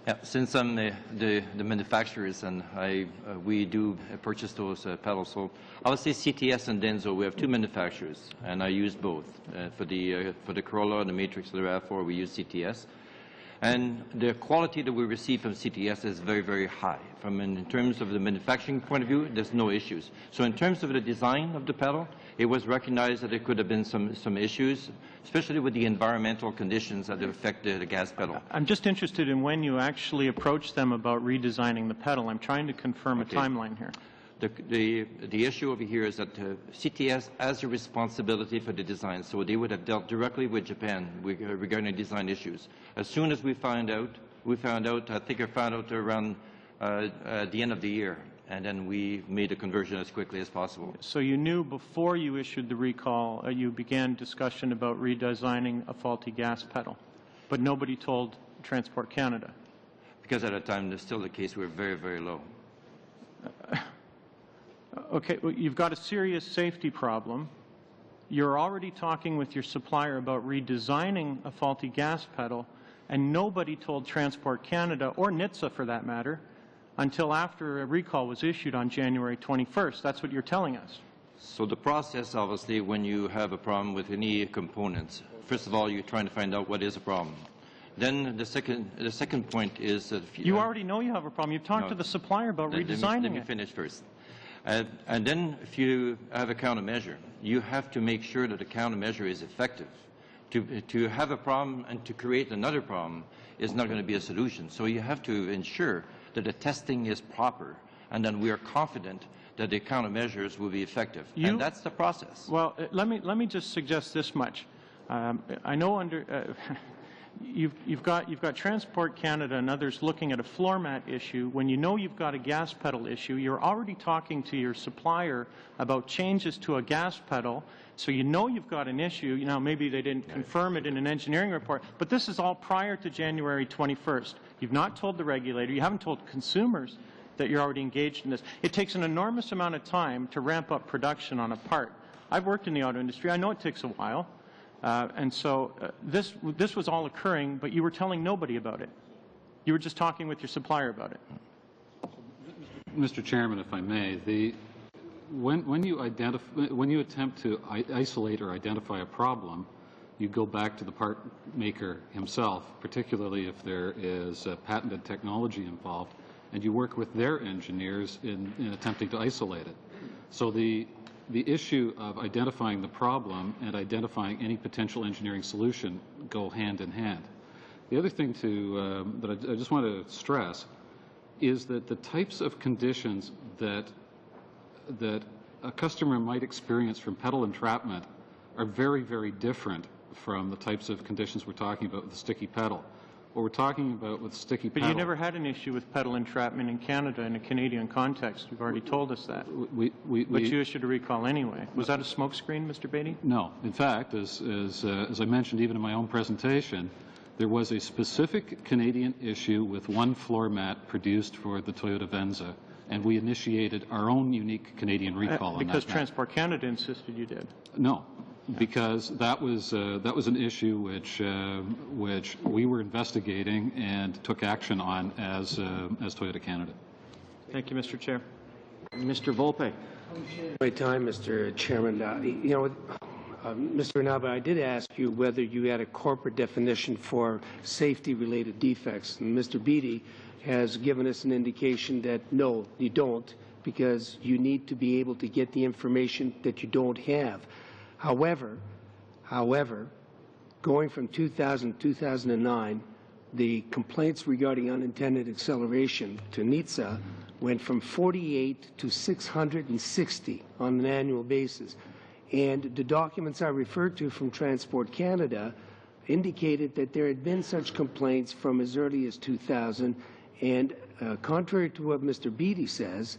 Yeah, since I'm the manufacturers and we do purchase those pedals, so I would say CTS and Denso, we have two manufacturers, and I use both. For the Corolla and the Matrix, the RAV4, we use CTS. And the quality that we receive from CTS is very, very high. In terms of the manufacturing point of view, there's no issues. So in terms of the design of the pedal, it was recognized that there could have been some issues, especially with the environmental conditions that affect the gas pedal. I'm just interested in when you actually approached them about redesigning the pedal. I'm trying to confirm a timeline here. The issue over here is that CTS has a responsibility for the design, so they would have dealt directly with Japan regarding design issues. As soon as we found out, I think I found out around the end of the year, and then we made a conversion as quickly as possible. So you knew before you issued the recall, you began discussion about redesigning a faulty gas pedal, but nobody told Transport Canada? Because at the time, there's still the case we were very, very low. Okay, well, you've got a serious safety problem. You're already talking with your supplier about redesigning a faulty gas pedal, and nobody told Transport Canada, or NHTSA for that matter, until after a recall was issued on January 21st. That's what you're telling us. So the process, obviously, when you have a problem with any components, first of all, you're trying to find out what is a problem. Then the second point is that you already know you have a problem. You've talked to the supplier about redesigning it. Let me finish first. And then if you have a countermeasure, you have to make sure that the countermeasure is effective. To have a problem and to create another problem is not going to be a solution. So you have to ensure that the testing is proper, and then we are confident that the countermeasures will be effective. And that's the process. Well, let me just suggest this much. I know you've got Transport Canada and others looking at a floor mat issue. When you know you've got a gas pedal issue, you're already talking to your supplier about changes to a gas pedal, so you know you've got an issue. You know, maybe they didn't confirm it in an engineering report, but this is all prior to January 21st. You've not told the regulator, you haven't told consumers that you're already engaged in this. It takes an enormous amount of time to ramp up production on a part. I've worked in the auto industry. I know it takes a while. And so this was all occurring, but you were telling nobody about it. You were just talking with your supplier about it. Mr. Chairman, if I may, when you attempt to isolate or identify a problem, you go back to the part maker himself, particularly if there is patented technology involved, and you work with their engineers in attempting to isolate it. So the issue of identifying the problem and identifying any potential engineering solution go hand in hand. The other thing that I just want to stress is that the types of conditions that a customer might experience from pedal entrapment are very, very different from the types of conditions we're talking about with the sticky pedal. What we're talking about with sticky pedal... But you never had an issue with pedal entrapment in Canada in a Canadian context. You've already told us that. But you issued a recall anyway. Was that a smokescreen, Mr. Beatty? No. In fact, as I mentioned even in my own presentation, there was a specific Canadian issue with one floor mat produced for the Toyota Venza, and we initiated our own unique Canadian recall on that. Because Transport Canada insisted you did. No. Because that was an issue which we were investigating and took action on as Toyota Canada. Thank you, Mr. Chair. Mr. Volpe. Right time, Mr. Chairman. Mr. Naba, I did ask you whether you had a corporate definition for safety-related defects, and Mr. Beatty has given us an indication that no, you don't, because you need to be able to get the information that you don't have. However, going from 2000 to 2009, the complaints regarding unintended acceleration to NHTSA went from 48 to 660 on an annual basis. And the documents I referred to from Transport Canada indicated that there had been such complaints from as early as 2000. And contrary to what Mr. Beatty says,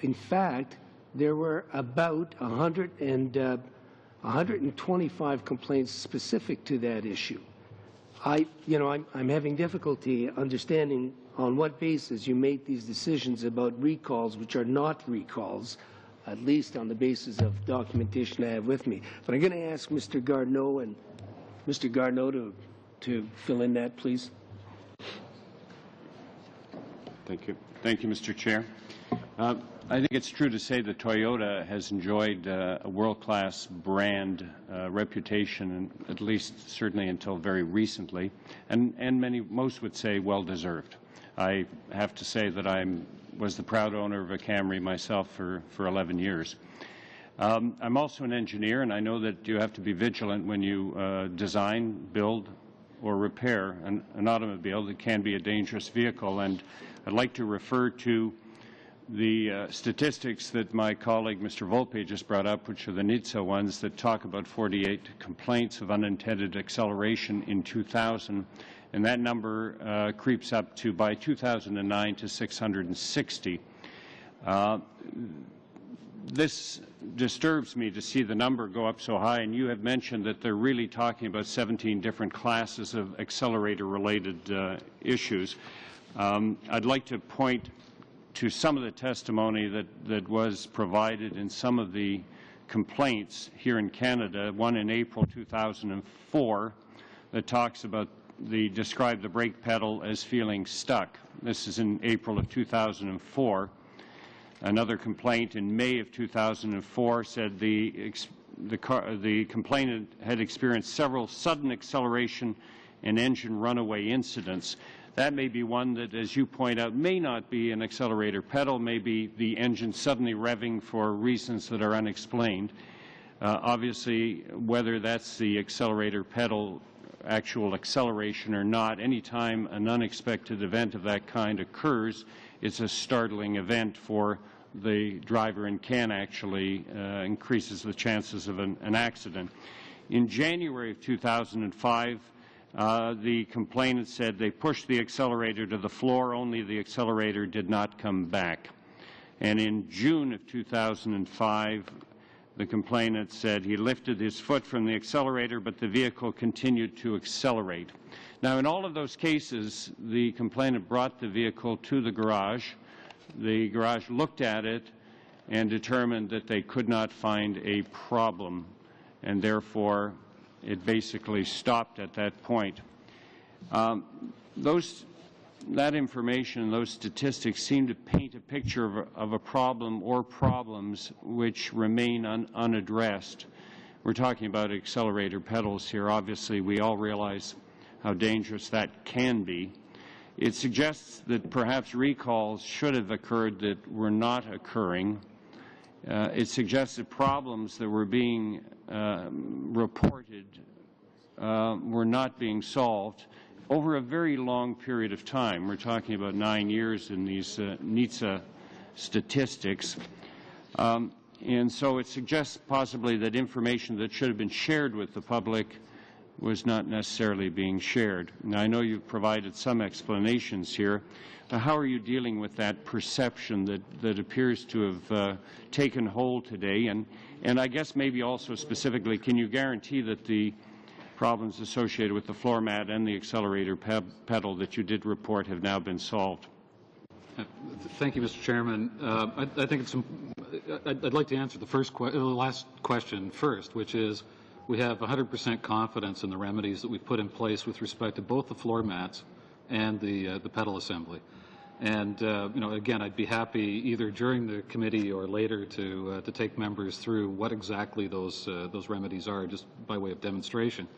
in fact, there were about 125 complaints specific to that issue. I'm having difficulty understanding on what basis you make these decisions about recalls which are not recalls, at least on the basis of documentation I have with me. But I'm going to ask Mr. Garneau and Mr. Garneau to fill in that, please. Thank you. Thank you, Mr. Chair. I think it's true to say that Toyota has enjoyed a world-class brand reputation, at least certainly until very recently, and most would say well-deserved. I have to say that I was the proud owner of a Camry myself for 11 years. I'm also an engineer, and I know that you have to be vigilant when you design, build, or repair an automobile that can be a dangerous vehicle. And I'd like to refer to the statistics that my colleague Mr. Volpe just brought up, which are the NHTSA ones that talk about 48 complaints of unintended acceleration in 2000, and that number creeps up to, by 2009, to 660. This disturbs me to see the number go up so high, and you have mentioned that they're really talking about 17 different classes of accelerator-related issues. I'd like to point to some of the testimony that was provided in some of the complaints here in Canada, one in April 2004 that talks about described the brake pedal as feeling stuck. This is in April of 2004. Another complaint in May of 2004 said the complainant had experienced several sudden acceleration and engine runaway incidents. That may be one that, as you point out, may not be an accelerator pedal, may be the engine suddenly revving for reasons that are unexplained. Obviously, whether that's the accelerator pedal actual acceleration or not, any time an unexpected event of that kind occurs, it's a startling event for the driver and can actually increases the chances of an accident. In January of 2005, the complainant said they pushed the accelerator to the floor, only the accelerator did not come back. And in June of 2005, the complainant said he lifted his foot from the accelerator, but the vehicle continued to accelerate. Now, in all of those cases, the complainant brought the vehicle to the garage. The garage looked at it and determined that they could not find a problem, and therefore it basically stopped at that point. That information, those statistics seem to paint a picture of a problem or problems which remain unaddressed. We're talking about accelerator pedals here. Obviously, we all realize how dangerous that can be. It suggests that perhaps recalls should have occurred that were not occurring. It suggests that problems that were being reported were not being solved over a very long period of time. We're talking about 9 years in these NHTSA statistics. And so it suggests possibly that information that should have been shared with the public was not necessarily being shared. Now, I know you've provided some explanations here. How are you dealing with that perception that appears to have taken hold today? And I guess maybe also specifically, can you guarantee that the problems associated with the floor mat and the accelerator pedal that you did report have now been solved? Thank you, Mr. Chairman. I think it's. I'd like to answer the last question first, which is we have 100% confidence in the remedies that we've put in place with respect to both the floor mats and the pedal assembly. And again, I'd be happy either during the committee or later to take members through what exactly those remedies are, just by way of demonstration.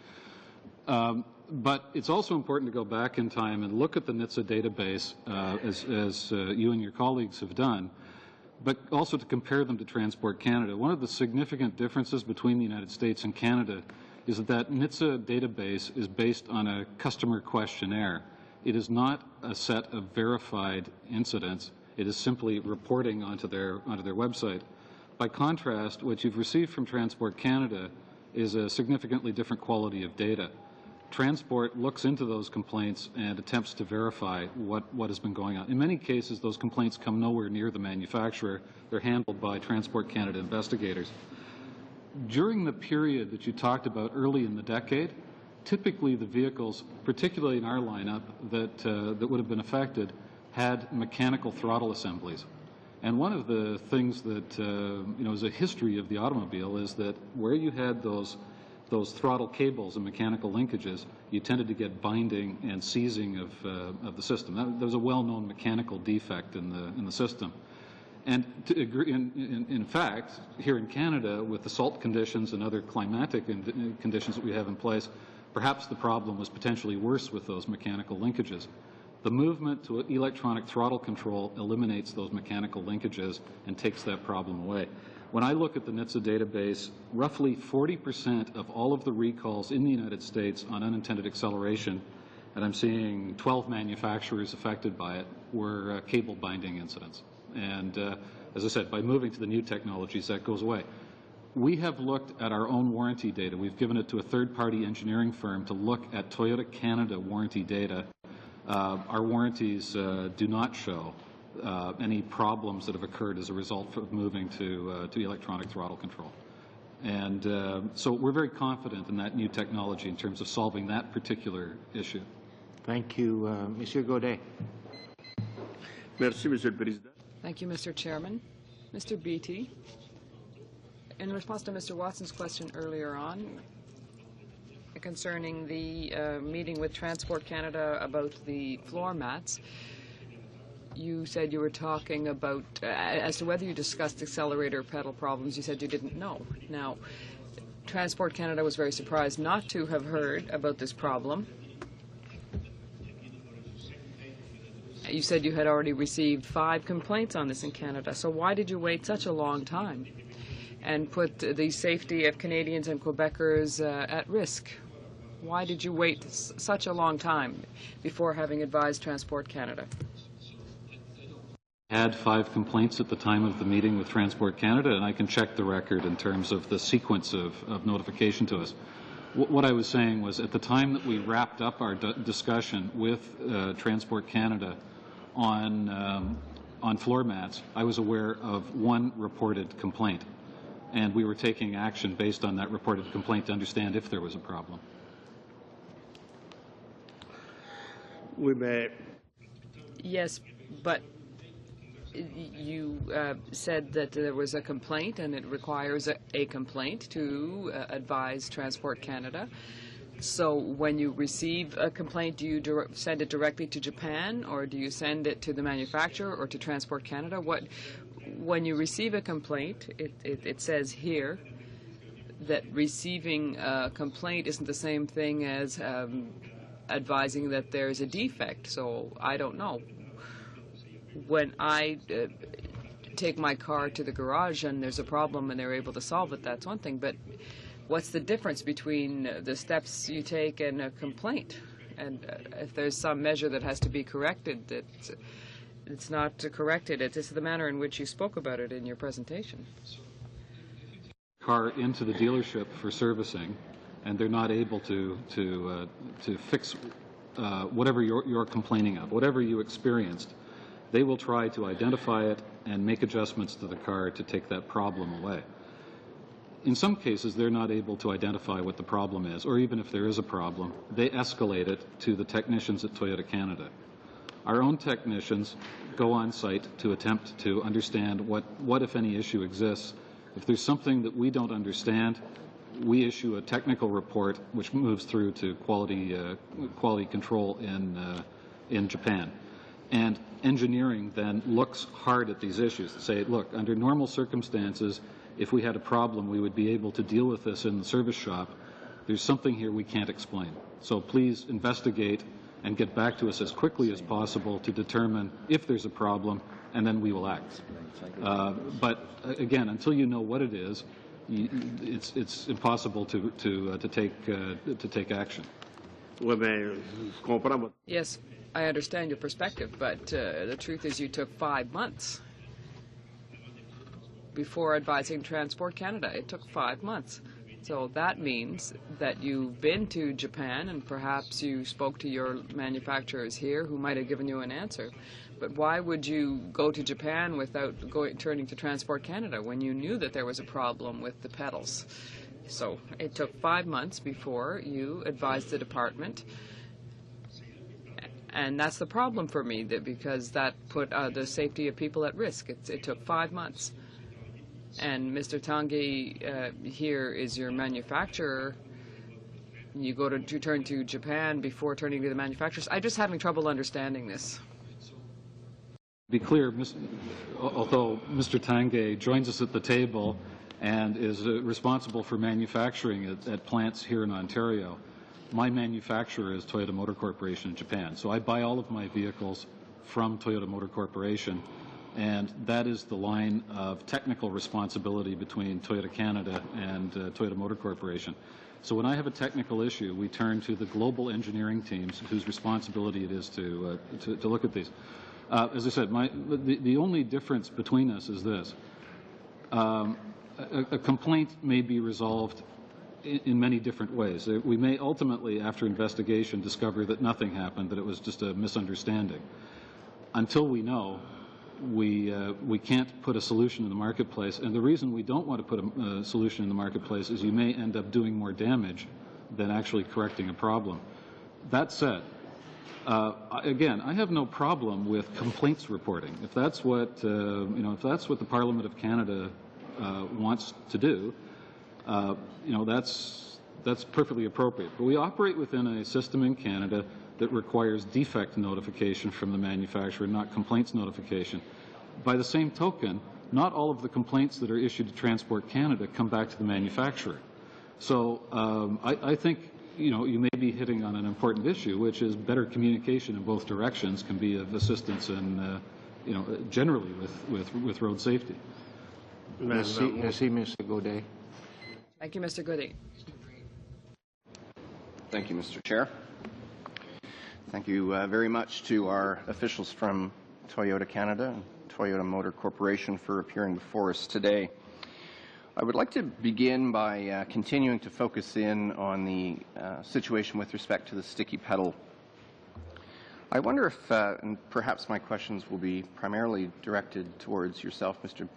But it's also important to go back in time and look at the NHTSA database, as you and your colleagues have done, but also to compare them to Transport Canada. One of the significant differences between the United States and Canada is that NHTSA database is based on a customer questionnaire. It is not a set of verified incidents. It is simply reporting onto their website. By contrast, what you've received from Transport Canada is a significantly different quality of data. Transport looks into those complaints and attempts to verify what has been going on. In many cases, those complaints come nowhere near the manufacturer. They're handled by Transport Canada investigators. During the period that you talked about early in the decade, typically the vehicles, particularly in our lineup, that would have been affected had mechanical throttle assemblies. And one of the things that is a history of the automobile is that where you had those throttle cables and mechanical linkages, you tended to get binding and seizing of the system. There was a well-known mechanical defect in the system. And in fact, here in Canada, with the salt conditions and other climatic conditions that we have in place, perhaps the problem was potentially worse with those mechanical linkages. The movement to electronic throttle control eliminates those mechanical linkages and takes that problem away. When I look at the NHTSA database, roughly 40% of all of the recalls in the United States on unintended acceleration, and I'm seeing 12 manufacturers affected by it, were cable binding incidents. And as I said, by moving to the new technologies, that goes away. We have looked at our own warranty data. We've given it to a third-party engineering firm to look at Toyota Canada warranty data. Our warranties do not show any problems that have occurred as a result of moving to electronic throttle control. And so we're very confident in that new technology in terms of solving that particular issue. Thank you. Monsieur Gaudet. Merci, Monsieur le Président. Thank you, Mr. Chairman. Mr. Beattie, in response to Mr. Watson's question earlier on concerning the meeting with Transport Canada about the floor mats, you said you were talking about, as to whether you discussed accelerator pedal problems, you said you didn't know. Now, Transport Canada was very surprised not to have heard about this problem. You said you had already received 5 complaints on this in Canada, so why did you wait such a long time and put the safety of Canadians and Quebecers at risk? Why did you wait such a long time before having advised Transport Canada? Had 5 complaints at the time of the meeting with Transport Canada, and I can check the record in terms of the sequence of notification to us. What I was saying was, at the time that we wrapped up our discussion with Transport Canada on floor mats, I was aware of one reported complaint, and we were taking action based on that reported complaint to understand if there was a problem. Oui, mais Yes, but you said that there was a complaint and it requires a complaint to advise Transport Canada. So when you receive a complaint, do you send it directly to Japan, or do you send it to the manufacturer or to Transport Canada? When you receive a complaint, it says here that receiving a complaint isn't the same thing as advising that there's a defect. So I don't know. When I take my car to the garage and there's a problem and they're able to solve it, that's one thing. But what's the difference between the steps you take and a complaint? And if there's some measure that has to be corrected, it's not corrected. It's the manner in which you spoke about it in your presentation. Car into the dealership for servicing, and they're not able to fix whatever you're complaining of, whatever you experienced. They will try to identify it and make adjustments to the car to take that problem away. In some cases, they're not able to identify what the problem is, or even if there is a problem, they escalate it to the technicians at Toyota Canada. Our own technicians go on site to attempt to understand what if any, issue exists. If there's something that we don't understand, we issue a technical report which moves through to quality control in Japan. And engineering then looks hard at these issues to say, look, under normal circumstances, if we had a problem, we would be able to deal with this in the service shop. There's something here we can't explain. So please investigate and get back to us as quickly as possible to determine if there's a problem, and then we will act. But again, until you know what it is, it's impossible to take action. oui, mais je comprends votre. Yes, I understand your perspective, but the truth is you took 5 months before advising Transport Canada. It took 5 months. So that means that you've been to Japan and perhaps you spoke to your manufacturers here who might have given you an answer. But why would you go to Japan without turning to Transport Canada when you knew that there was a problem with the pedals? So it took 5 months before you advised the department. And that's the problem for me, because that put the safety of people at risk. It took 5 months. And Mr. Tanguay here is your manufacturer. You turn to Japan before turning to the manufacturers. I'm just having trouble understanding this. Be clear, although Mr. Tanguay joins us at the table and is responsible for manufacturing at plants here in Ontario, my manufacturer is Toyota Motor Corporation in Japan. So I buy all of my vehicles from Toyota Motor Corporation, and that is the line of technical responsibility between Toyota Canada and Toyota Motor Corporation. So when I have a technical issue, we turn to the global engineering teams whose responsibility it is to look at these. As I said, the only difference between us is this. A complaint may be resolved in many different ways. We may ultimately, after investigation, discover that nothing happened, that it was just a misunderstanding. Until we know, we can't put a solution in the marketplace. And the reason we don't want to put a solution in the marketplace is you may end up doing more damage than actually correcting a problem. That said, again, I have no problem with complaints reporting. If that's what if that's what the Parliament of Canada wants to do, that's perfectly appropriate. But we operate within a system in Canada that requires defect notification from the manufacturer, not complaints notification. By the same token, not all of the complaints that are issued to Transport Canada come back to the manufacturer. So I think you may be hitting on an important issue, which is better communication in both directions can be of assistance in, generally with road safety. Merci, Mr. Godet. Thank you, Mr. Goody. Thank you, Mr. Chair. Thank you very much to our officials from Toyota Canada and Toyota Motor Corporation for appearing before us today. I would like to begin by continuing to focus in on the situation with respect to the sticky pedal. I wonder if, and perhaps my questions will be primarily directed towards yourself, Mr.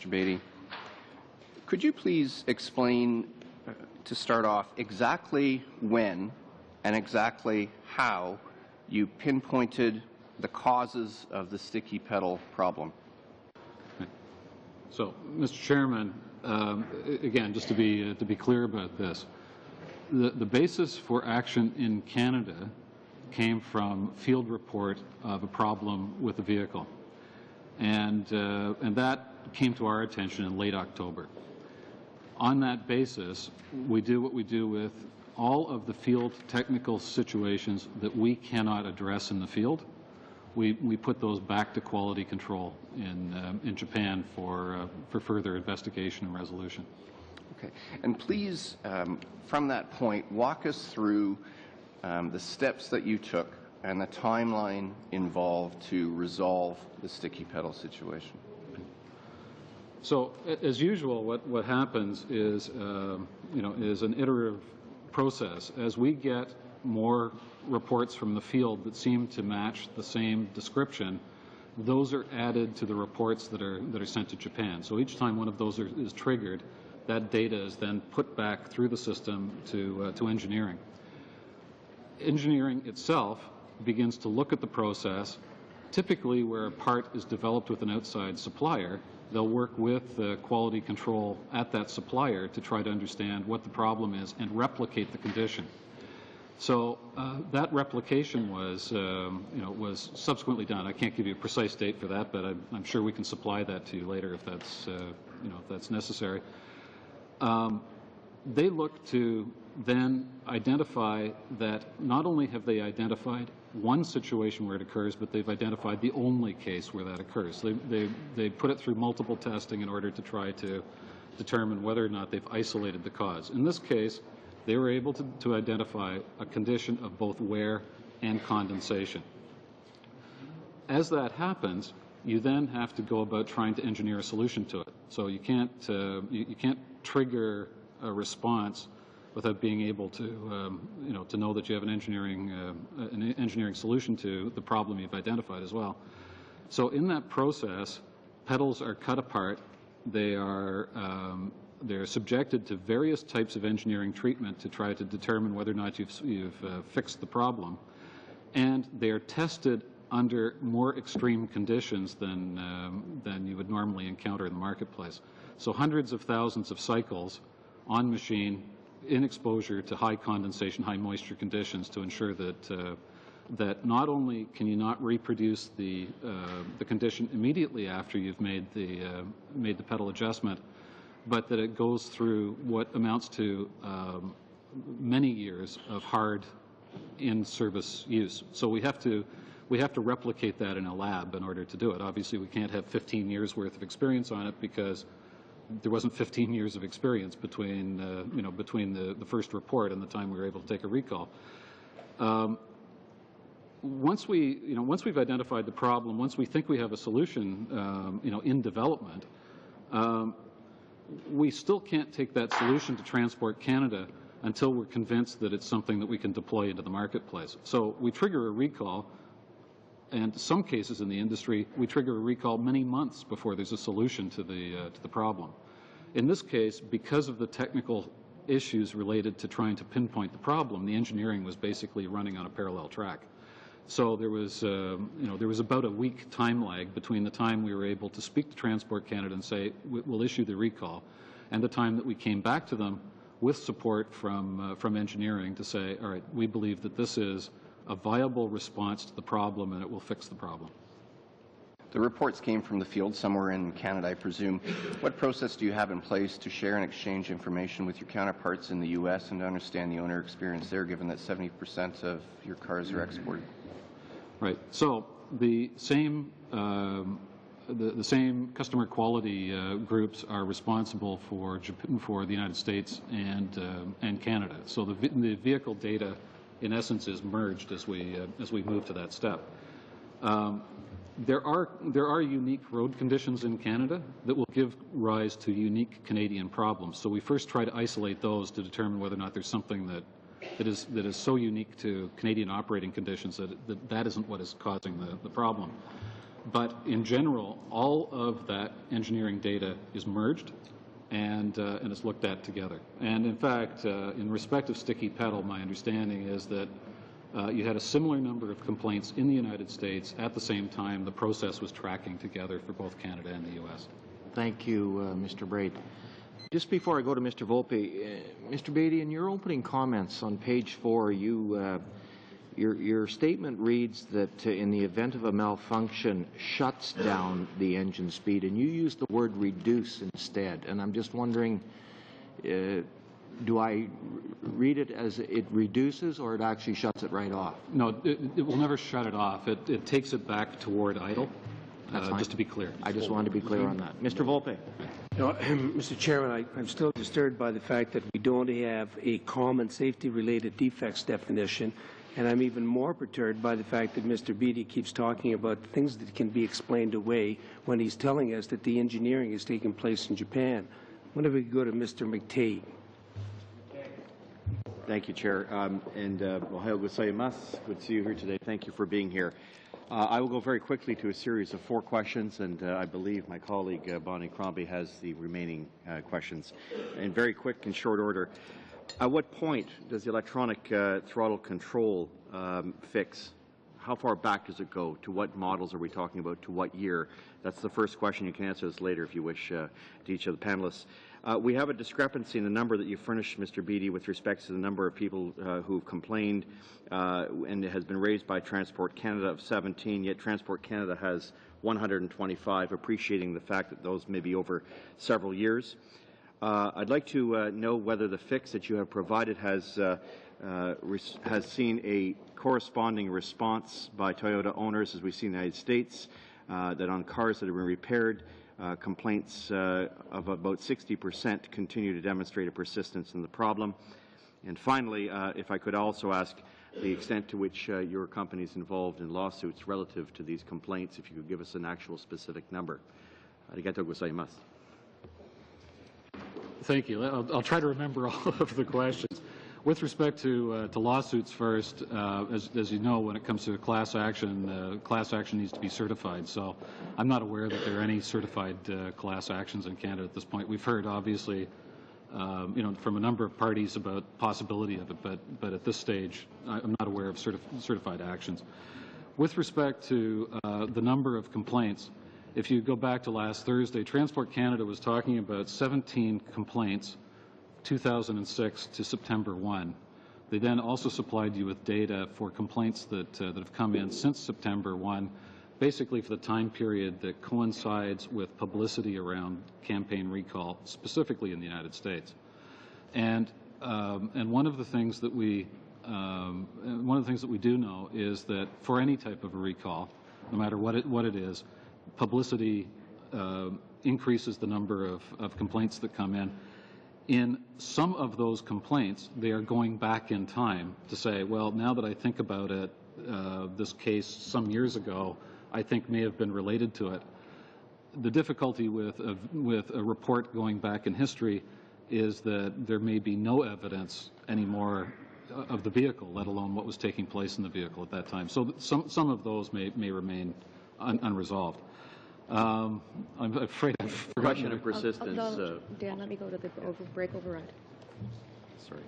Beatty. Could you please explain, to start off, exactly when and exactly how you pinpointed the causes of the sticky pedal problem? So, Mr. Chairman, again, just to be clear about this, the basis for action in Canada came from field report of a problem with the vehicle, and that came to our attention in late October. On that basis, we do what we do with all of the field technical situations that we cannot address in the field. We put those back to quality control in Japan for further investigation and resolution. Okay. And please, from that point, walk us through the steps that you took and the timeline involved to resolve the sticky pedal situation. So, as usual, what happens is, is an iterative process. As we get more reports from the field that seem to match the same description, those are added to the reports that are sent to Japan. So each time one of those is triggered, that data is then put back through the system to engineering. Engineering itself begins to look at the process. Typically, where a part is developed with an outside supplier, they'll work with quality control at that supplier to try to understand what the problem is and replicate the condition. So that replication was, was subsequently done. I can't give you a precise date for that, but I'm sure we can supply that to you later if that's, if that's necessary. They look to then identify that not only have they identified one situation where it occurs, but they've identified the only case where that occurs. They put it through multiple testing in order to try to determine whether or not they've isolated the cause. In this case, they were able to identify a condition of both wear and condensation. As that happens, you then have to go about trying to engineer a solution to it. So you can't trigger a response without being able to, to know that you have an engineering solution to the problem you've identified as well. So in that process, pedals are cut apart. They're subjected to various types of engineering treatment to try to determine whether or not you've fixed the problem, and they are tested under more extreme conditions than you would normally encounter in the marketplace. So hundreds of thousands of cycles on machine in exposure to high condensation, high moisture conditions to ensure that that not only can you not reproduce the condition immediately after you've made the pedal adjustment, but that it goes through what amounts to many years of hard in-service use. So we have to replicate that in a lab in order to do it. Obviously, we can't have 15 years worth of experience on it because there wasn't 15 years of experience between the first report and the time we were able to take a recall. Once we've identified the problem, once we think we have a solution, in development, we still can't take that solution to Transport Canada until we're convinced that it's something that we can deploy into the marketplace. So we trigger a recall, and some cases in the industry, we trigger a recall many months before there's a solution to the problem. In this case, because of the technical issues related to trying to pinpoint the problem, the engineering was basically running on a parallel track. So there was about a week time lag between the time we were able to speak to Transport Canada and say we'll issue the recall, and the time that we came back to them with support from engineering to say, all right, we believe that this is a viable response to the problem and it will fix the problem. The reports came from the field somewhere in Canada, I presume. What process do you have in place to share and exchange information with your counterparts in the U.S. and to understand the owner experience there, given that 70% of your cars are exported? Right. So the same customer quality groups are responsible for the United States and Canada. So the vehicle data, in essence, is merged as we move to that step. There are unique road conditions in Canada that will give rise to unique Canadian problems. So we first try to isolate those to determine whether or not there's something that is so unique to Canadian operating conditions that isn't what is causing the problem. But in general, all of that engineering data is merged and is looked at together. And in fact, in respect of sticky pedal, my understanding is that you had a similar number of complaints in the United States at the same time the process was tracking together for both Canada and the U.S. Thank you, Mr. Braid. Just before I go to Mr. Volpe, Mr. Beatty, in your opening comments on page 4, your statement reads that in the event of a malfunction, shuts down the engine speed, and you use the word reduce instead. And I'm just wondering, do I read it as it reduces, or it actually shuts it right off? No, it will never shut it off. It takes it back toward idle. That's fine. Just to be clear. I just wanted to be clear on that. Mr. Volpe. No, Mr. Chairman, I'm still disturbed by the fact that we don't have a common safety-related defects definition, and I'm even more perturbed by the fact that Mr. Beatty keeps talking about things that can be explained away when he's telling us that the engineering is taking place in Japan. When do we go to Mr. McTague? Thank you, Chair. Ohio gozaimasu. Good to see you here today. Thank you for being here. I will go very quickly to a series of 4 questions, and I believe my colleague Bonnie Crombie has the remaining questions. In very quick and short order, at what point does the electronic throttle control fix? How far back does it go? To what models are we talking about? To what year? That's the first question. You can answer this later if you wish to each of the panelists. We have a discrepancy in the number that you furnished, Mr. Beatty, with respect to the number of people who've complained, and it has been raised by Transport Canada of 17, yet Transport Canada has 125, appreciating the fact that those may be over several years. I'd like to know whether the fix that you have provided has seen a corresponding response by Toyota owners, as we see in the United States, that on cars that have been repaired, complaints of about 60% continue to demonstrate a persistence in the problem. And finally, if I could also ask the extent to which your company is involved in lawsuits relative to these complaints, if you could give us an actual specific number. Arigatou gozaimasu. Thank you. I'll try to remember all of the questions. With respect to lawsuits first, as you know, when it comes to class action needs to be certified. So I'm not aware that there are any certified class actions in Canada at this point. We've heard, obviously, from a number of parties about possibility of it, but at this stage, I'm not aware of certified actions. With respect to the number of complaints, if you go back to last Thursday, Transport Canada was talking about 17 complaints 2006 to September 1. They then also supplied you with data for complaints that have come in since September 1, basically for the time period that coincides with publicity around campaign recall, specifically in the United States. And one of the things that we do know is that for any type of a recall, no matter what it is, publicity increases the number of complaints that come in. In some of those complaints, they are going back in time to say, well, now that I think about it, this case some years ago, I think may have been related to it. The difficulty with a report going back in history is that there may be no evidence anymore of the vehicle, let alone what was taking place in the vehicle at that time. So some of those may remain unresolved. I'm afraid I've forgotten. Question of persistence. Dan, let me go to the break override. Sorry.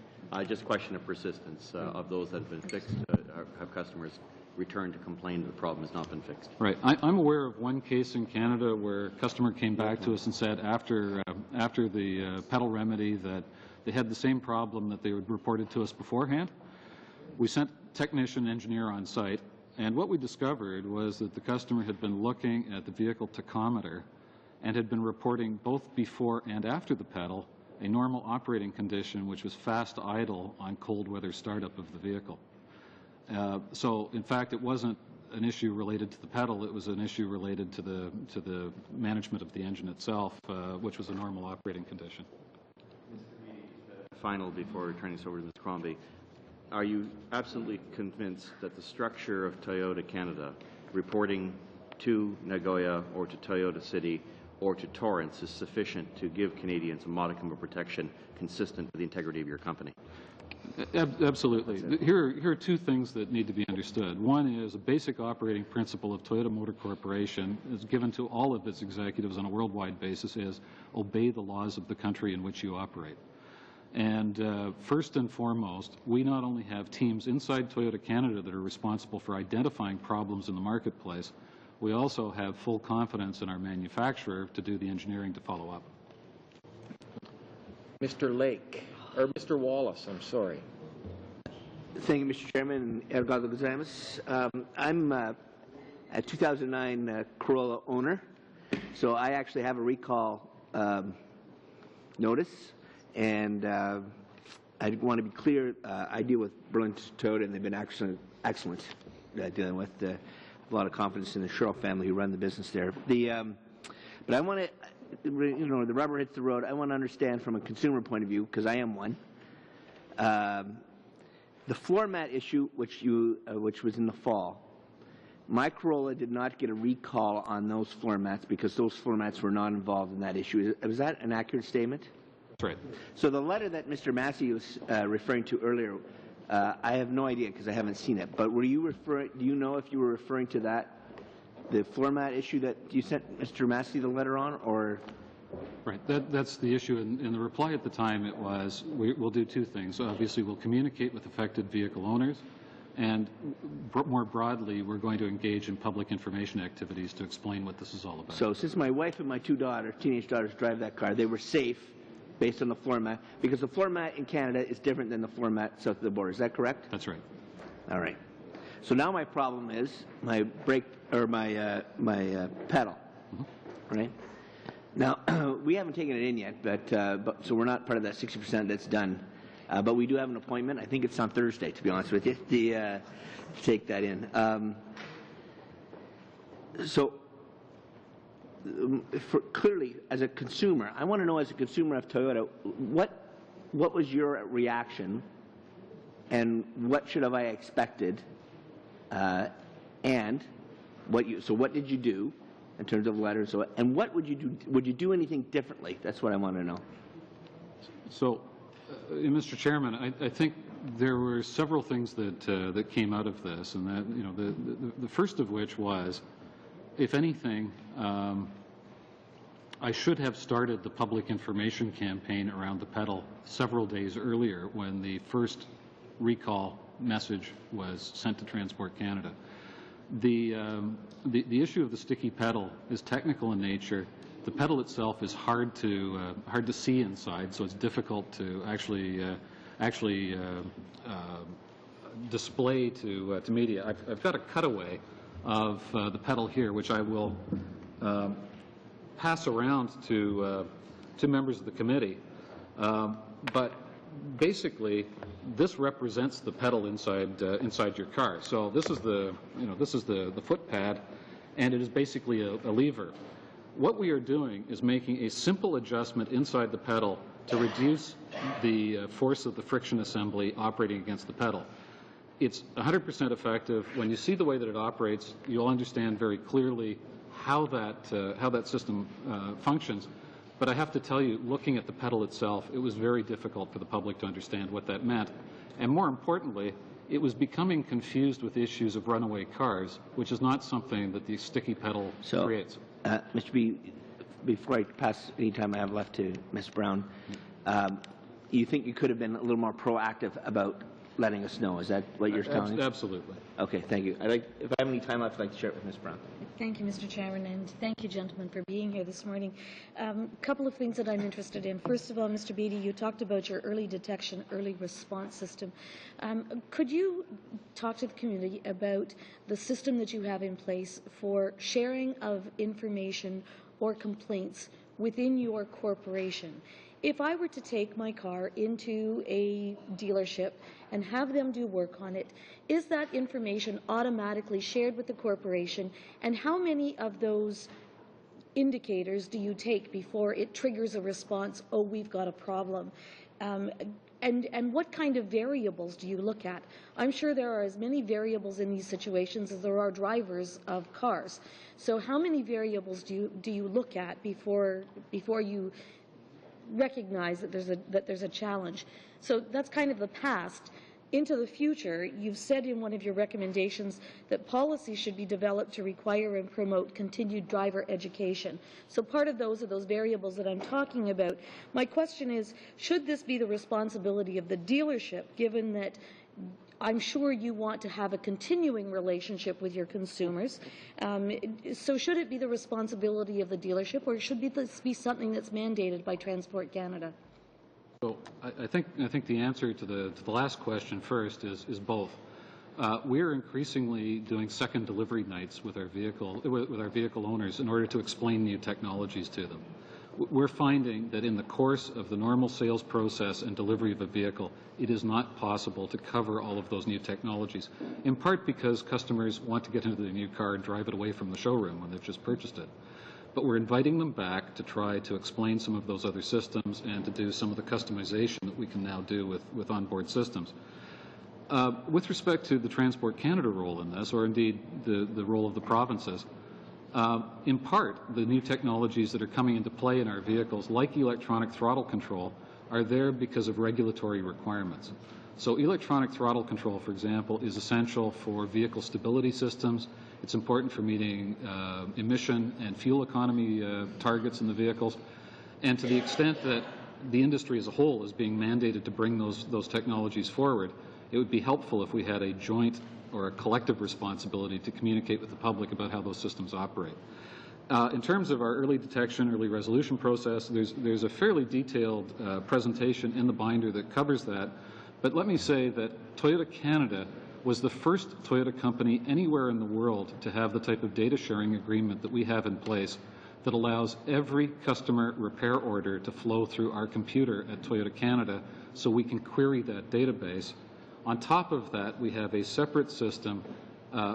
Just question of persistence of those that have been fixed. Have customers returned to complain that the problem has not been fixed? Right. I'm aware of one case in Canada where a customer came back to us and said after the pedal remedy that they had the same problem that they had reported to us beforehand. We sent technician engineer on site. And what we discovered was that the customer had been looking at the vehicle tachometer and had been reporting both before and after the pedal a normal operating condition, which was fast idle on cold weather startup of the vehicle. So, in fact, it wasn't an issue related to the pedal. It was an issue related to the management of the engine itself, which was a normal operating condition. Final, before turning this over to Ms. Crombie. Are you absolutely convinced that the structure of Toyota Canada, reporting to Nagoya or to Toyota City or to Torrance is sufficient to give Canadians a modicum of protection consistent with the integrity of your company? Absolutely. Here are two things that need to be understood. One is a basic operating principle of Toyota Motor Corporation is given to all of its executives on a worldwide basis is obey the laws of the country in which you operate. And first and foremost, we not only have teams inside Toyota Canada that are responsible for identifying problems in the marketplace, we also have full confidence in our manufacturer to do the engineering to follow up. Mr. Lake, or Mr. Wallace, I'm sorry. Thank you, Mr. Chairman. Ergado gozaimasu. I'm a 2009 Corolla owner, so I actually have a recall notice. And I want to be clear, I deal with Burlington Toyota, and they've been excellent dealing with. A lot of confidence in the Sherrill family who run the business there. But I want to, the rubber hits the road. I want to understand from a consumer point of view, because I am one, the floor mat issue, which was in the fall. My Corolla did not get a recall on those floor mats because those floor mats were not involved in that issue. Was that an accurate statement? That's right. So the letter that Mr. Massey was referring to earlier, I have no idea because I haven't seen it. But were you referring? Do you know if you were referring to that, the floor mat issue that you sent Mr. Massey the letter on, or? Right. That's the issue. In the reply at the time, it was we'll do two things. Obviously, we'll communicate with affected vehicle owners, and more broadly, we're going to engage in public information activities to explain what this is all about. So since my wife and my two teenage daughters drive that car, they were safe based on the floor mat, because the floor mat in Canada is different than the floor mat south of the border. Is that correct? That's right. All right. So now my problem is my brake, or my pedal, right? Now, we haven't taken it in yet, but so we're not part of that 60% that's done. But we do have an appointment. I think it's on Thursday, to be honest with you, to take that in. Clearly, as a consumer, I want to know, as a consumer of Toyota, what was your reaction, and what should have I expected, and what did you do in terms of letters, and what would you do? Would you do anything differently? That's what I want to know. So, Mr. Chairman, I think there were several things that came out of this, and that the first of which was, if anything, I should have started the public information campaign around the pedal several days earlier when the first recall message was sent to Transport Canada. The issue of the sticky pedal is technical in nature. The pedal itself is hard to see inside, so it's difficult to actually display to media. I've got a cutaway of the pedal here, which I will pass around to members of the committee. But basically, this represents the pedal inside your car. So this is the foot pad, and it is basically a lever. What we are doing is making a simple adjustment inside the pedal to reduce the force of the friction assembly operating against the pedal. It's 100% effective. When you see the way that it operates, you'll understand very clearly how that system functions. But I have to tell you, looking at the pedal itself, it was very difficult for the public to understand what that meant. And more importantly, it was becoming confused with issues of runaway cars, which is not something that the sticky pedal creates. Mr. B, before I pass any time I have left to Ms. Brown, you think you could have been a little more proactive about letting us know? Is that what you're telling me? Absolutely. Okay, thank you. If I have any time left, I'd like to share it with Ms. Brown. Thank you, Mr. Chairman, and thank you, gentlemen, for being here this morning. A couple of things that I'm interested in. First of all, Mr. Beatty, you talked about your early detection, early response system. Could you talk to the community about the system that you have in place for sharing of information or complaints within your corporation? If I were to take my car into a dealership and have them do work on it, is that information automatically shared with the corporation? And how many of those indicators do you take before it triggers a response, oh, we've got a problem? And what kind of variables do you look at? I'm sure there are as many variables in these situations as there are drivers of cars. So how many variables do you look at before you recognize that there's a challenge? So that's kind of the past. Into the future, you've said in one of your recommendations that policy should be developed to require and promote continued driver education. So part of those are those variables that I'm talking about. My question is, should this be the responsibility of the dealership, given that I'm sure you want to have a continuing relationship with your consumers? So should it be the responsibility of the dealership, or should this be something that's mandated by Transport Canada? So I think the answer to the last question first is both. We're increasingly doing second delivery nights with our vehicle owners in order to explain new technologies to them. We're finding that in the course of the normal sales process and delivery of a vehicle, it is not possible to cover all of those new technologies, in part because customers want to get into the new car and drive it away from the showroom when they've just purchased it. But we're inviting them back to try to explain some of those other systems and to do some of the customization that we can now do with onboard systems. With respect to the Transport Canada role in this, or indeed the role of the provinces, in part, the new technologies that are coming into play in our vehicles, like electronic throttle control, are there because of regulatory requirements. So electronic throttle control, for example, is essential for vehicle stability systems. It's important for meeting emission and fuel economy targets in the vehicles. And to the extent that the industry as a whole is being mandated to bring those technologies forward, it would be helpful if we had a joint or a collective responsibility to communicate with the public about how those systems operate. In terms of our early detection, early resolution process, there's a fairly detailed presentation in the binder that covers that. But let me say that Toyota Canada was the first Toyota company anywhere in the world to have the type of data sharing agreement that we have in place that allows every customer repair order to flow through our computer at Toyota Canada so we can query that database. On top of that, we have a separate system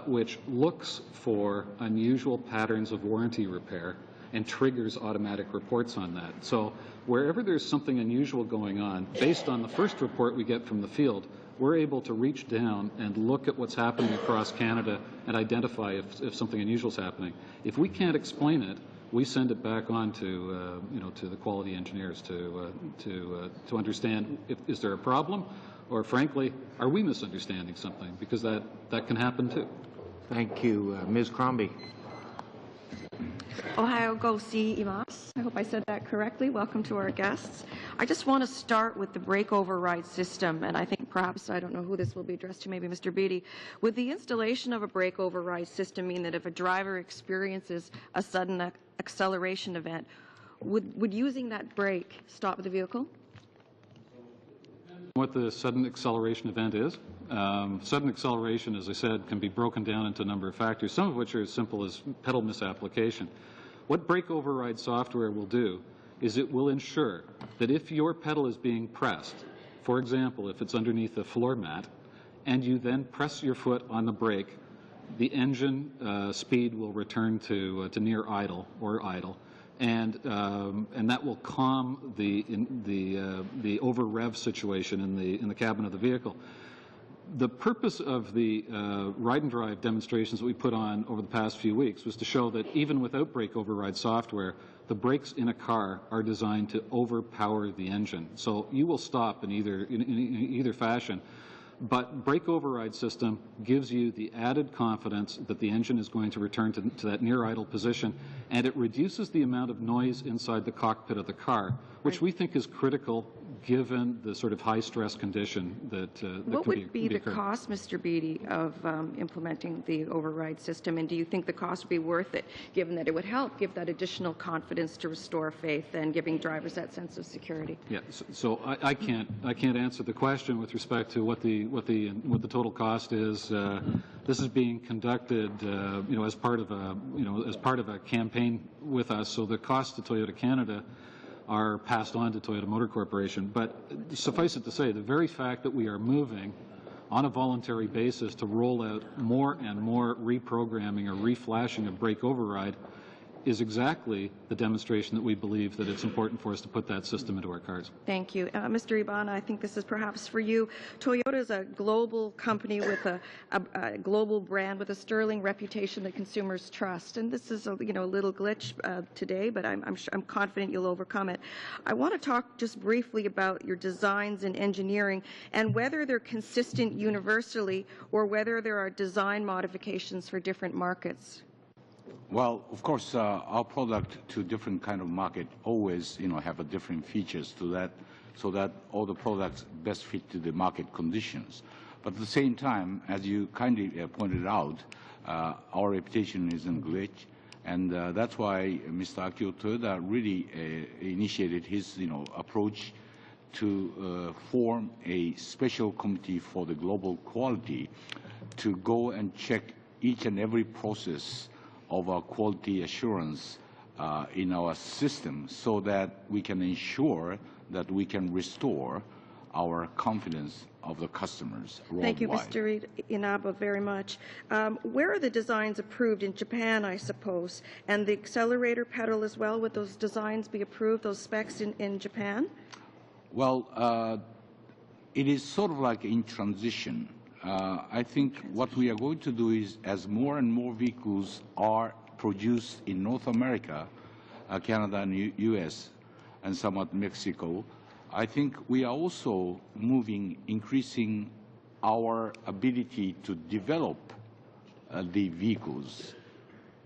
which looks for unusual patterns of warranty repair and triggers automatic reports on that. So wherever there's something unusual going on, based on the first report we get from the field, we're able to reach down and look at what's happening across Canada and identify if something unusual is happening. If we can't explain it, we send it back on to to the quality engineers to understand is there a problem, or frankly, are we misunderstanding something? Because that can happen too. Thank you, Ms. Crombie. Ohio go imasu. I hope I said that correctly. Welcome to our guests. I just want to start with the brake override system, and I think perhaps, I don't know who this will be addressed to, maybe Mr. Beattie. Would the installation of a brake override system mean that if a driver experiences a sudden acceleration event, would using that brake stop the vehicle? What the sudden acceleration event is? Sudden acceleration, as I said, can be broken down into a number of factors, some of which are as simple as pedal misapplication. What brake override software will do is it will ensure that if your pedal is being pressed, for example, if it's underneath a floor mat, and you then press your foot on the brake, the engine speed will return to near idle or idle, and that will calm the over rev situation in the cabin of the vehicle. The purpose of the ride and drive demonstrations that we put on over the past few weeks was to show that even without brake override software, the brakes in a car are designed to overpower the engine. So you will stop in either fashion. But brake override system gives you the added confidence that the engine is going to return to that near idle position, and it reduces the amount of noise inside the cockpit of the car, which we think is critical given the sort of high stress condition that what would be the cost, Mr. Beattie, of implementing the override system, and do you think the cost would be worth it, given that it would help give that additional confidence to restore faith and giving drivers that sense of security? Yeah, so I can't answer the question with respect to what the total cost is. This is being conducted, as part of a campaign with us. So the cost to Toyota Canada are passed on to Toyota Motor Corporation. But suffice it to say, the very fact that we are moving on a voluntary basis to roll out more and more reprogramming or reflashing of brake override is exactly the demonstration that we believe that it's important for us to put that system into our cars. Thank you. Mr. Ibana, I think this is perhaps for you. Toyota is a global company with a global brand with a sterling reputation that consumers trust. And this is a little glitch today, but I'm confident you'll overcome it. I want to talk just briefly about your designs and engineering and whether they're consistent universally or whether there are design modifications for different markets. Well, of course, our product to different kind of market always, have a different features to that, so that all the products best fit to the market conditions. But at the same time, as you kindly pointed out, our reputation is in glitch, and that's why Mr. Akio Toyoda really initiated his, approach to form a special committee for the global quality to go and check each and every process of our quality assurance in our system so that we can ensure that we can restore our confidence of the customers worldwide. Thank you, Mr. Inaba, very much. Where are the designs approved? In Japan, I suppose. And the accelerator pedal as well, would those designs be approved, those specs in Japan? Well, it is sort of like in transition. I think what we are going to do is, as more and more vehicles are produced in North America, Canada and U.S., and somewhat Mexico, I think we are also increasing our ability to develop the vehicles,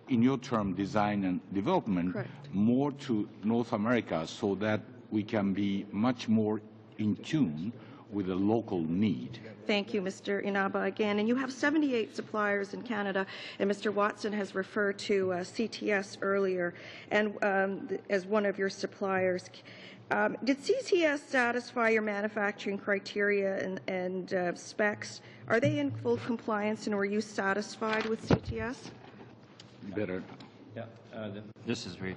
in your term, design and development, correct, more to North America so that we can be much more in tune with the local need. Thank you, Mr. Inaba, again. And you have 78 suppliers in Canada, and Mr. Watson has referred to CTS earlier and as one of your suppliers. Did CTS satisfy your manufacturing criteria and specs? Are they in full compliance, and were you satisfied with CTS? Better. Yeah, this is great.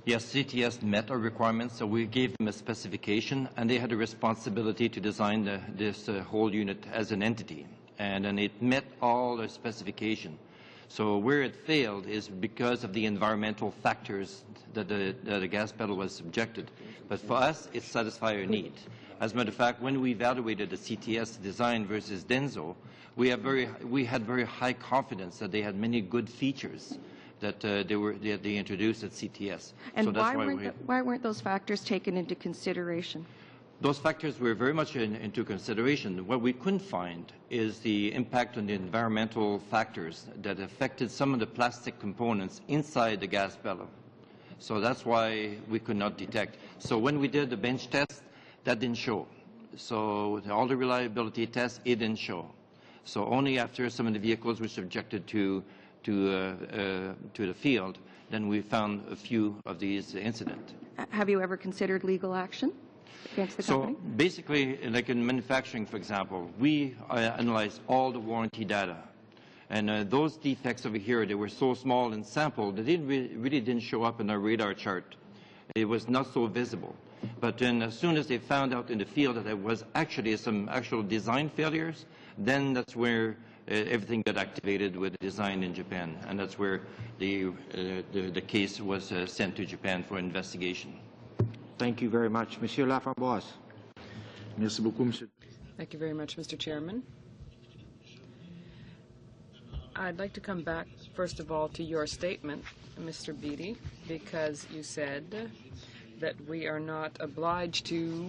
Yes, CTS met our requirements, so we gave them a specification, and they had a responsibility to design this whole unit as an entity, and it met all the specification. So where it failed is because of the environmental factors that the gas pedal was subjected. But for us, it satisfied our need. As a matter of fact, when we evaluated the CTS design versus Denso, we had very high confidence that they had many good features that they introduced at CTS. And so that's why weren't those factors taken into consideration? Those factors were very much into consideration. What we couldn't find is the impact on the environmental factors that affected some of the plastic components inside the gas pedal. So that's why we could not detect. So when we did the bench test, that didn't show. So all the reliability tests, it didn't show. So only after some of the vehicles were subjected to the field, then we found a few of these incidents. Have you ever considered legal action against the company? So basically, like in manufacturing, for example, we analyzed all the warranty data. And those defects over here, they were so small and sampled, they really didn't show up in our radar chart. It was not so visible. But then as soon as they found out in the field that there was actually some actual design failures, then that's where everything got activated with design in Japan, and that's where the case was sent to Japan for investigation. Thank you very much. Monsieur Lafarboise. Merci beaucoup, Monsieur. Thank you very much, Mr. Chairman. I'd like to come back, first of all, to your statement, Mr. Beattie, because you said that we are not obliged to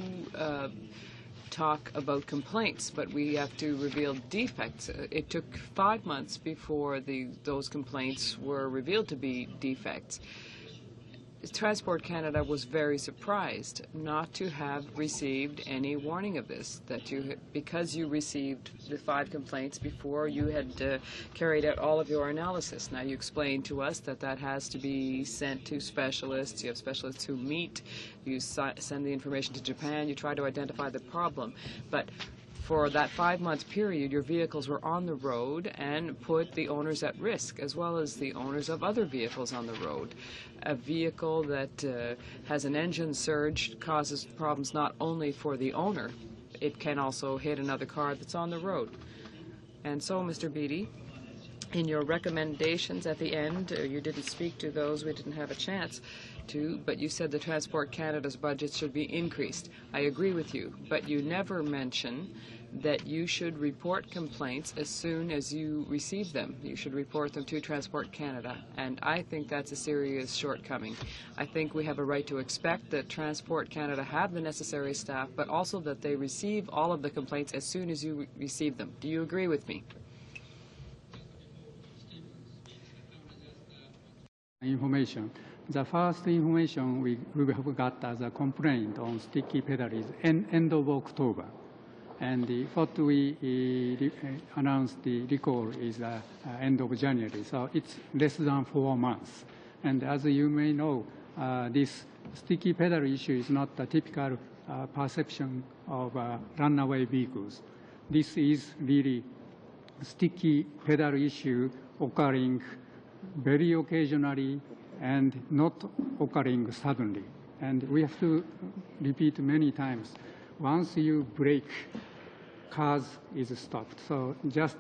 talk about complaints, but we have to reveal defects. It took 5 months before those complaints were revealed to be defects. Transport Canada was very surprised not to have received any warning of this, because you received the 5 complaints before you had carried out all of your analysis. Now, you explained to us that has to be sent to specialists. You have specialists who meet. You send the information to Japan. You try to identify the problem. But for that 5-month period, your vehicles were on the road and put the owners at risk, as well as the owners of other vehicles on the road. A vehicle that has an engine surge causes problems not only for the owner, it can also hit another car that's on the road. And so, Mr. Beattie, In your recommendations at the end, you didn't speak to those, we didn't have a chance to, but you said the Transport Canada's budget should be increased. I agree with you, but you never mention that you should report complaints as soon as you receive them. You should report them to Transport Canada, and I think that's a serious shortcoming. I think we have a right to expect that Transport Canada have the necessary staff, but also that they receive all of the complaints as soon as you receive them. Do you agree with me? Information. The first information we have got as a complaint on sticky pedal is end of October. And what we announced the recall is end of January. So it's less than 4 months. And as you may know, this sticky pedal issue is not the typical perception of runaway vehicles. This is really sticky pedal issue occurring very occasionally and not occurring suddenly. And we have to repeat many times. Once you brake, cars is stopped. So just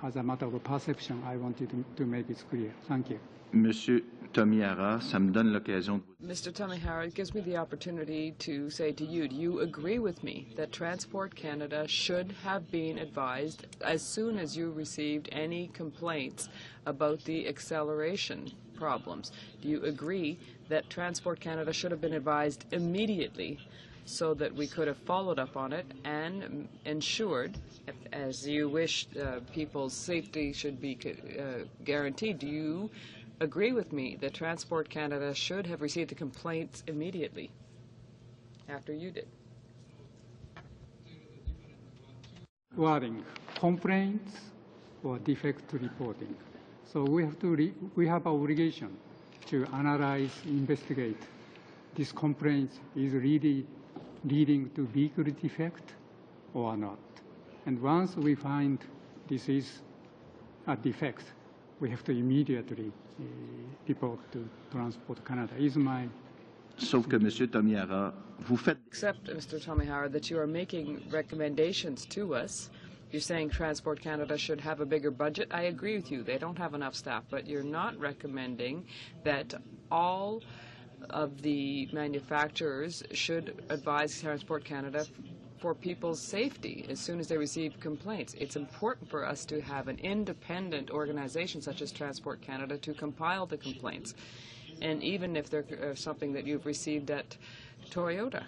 as a matter of perception, I wanted to make it clear. Thank you. Monsieur Tomihara, ça me donne l'occasion de... Mr. Tomihara, it gives me the opportunity to say to you, do you agree with me that Transport Canada should have been advised as soon as you received any complaints about the acceleration problems? Do you agree that Transport Canada should have been advised immediately so that we could have followed up on it and ensured, as you wish, people's safety should be guaranteed? Do you agree with me that Transport Canada should have received the complaints immediately after you did? Wording, complaints or defect reporting. So we have obligation to analyze, investigate. This complaint is really leading to vehicle defect or not. And once we find this is a defect, we have to immediately report to Transport Canada. Is my... Sauf que, Monsieur Tomihara, vous faites... Except, Mr. Tomihara, that you are making recommendations to us. You're saying Transport Canada should have a bigger budget. I agree with you. They don't have enough staff, but you're not recommending that all of the manufacturers should advise Transport Canada for people's safety as soon as they receive complaints. It's important for us to have an independent organization such as Transport Canada to compile the complaints. And even if they're something that you've received at Toyota,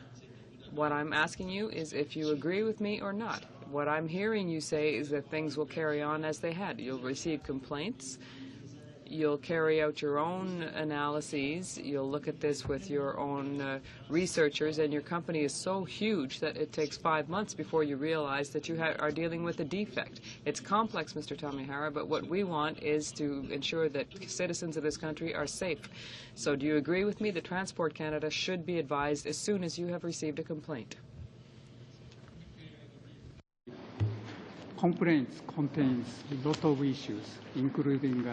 what I'm asking you is if you agree with me or not. What I'm hearing you say is that things will carry on as they had. You'll receive complaints. You'll carry out your own analyses. You'll look at this with your own researchers, and your company is so huge that it takes 5 months before you realize that you are dealing with a defect. It's complex, Mr. Tomihara, but what we want is to ensure that citizens of this country are safe. So do you agree with me that Transport Canada should be advised as soon as you have received a complaint? Complaints contains a lot of issues, including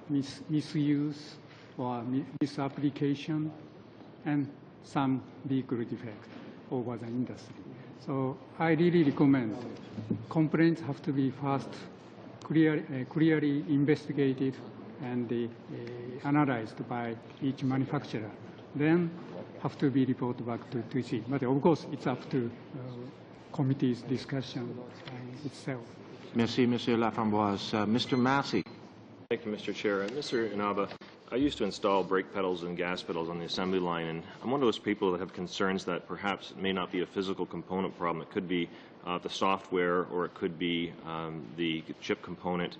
misuse or misapplication and some vehicle defect over the industry. So I really recommend complaints have to be first clearly investigated and analyzed by each manufacturer. Then have to be reported back to TC. But of course, it's up to committee's discussion itself. Merci, Monsieur Laframboise. Mr. Massey. Thank you, Mr. Chair. Mr. Inaba, I used to install brake pedals and gas pedals on the assembly line, and I'm one of those people that have concerns that perhaps it may not be a physical component problem. It could be the software, or it could be the chip component.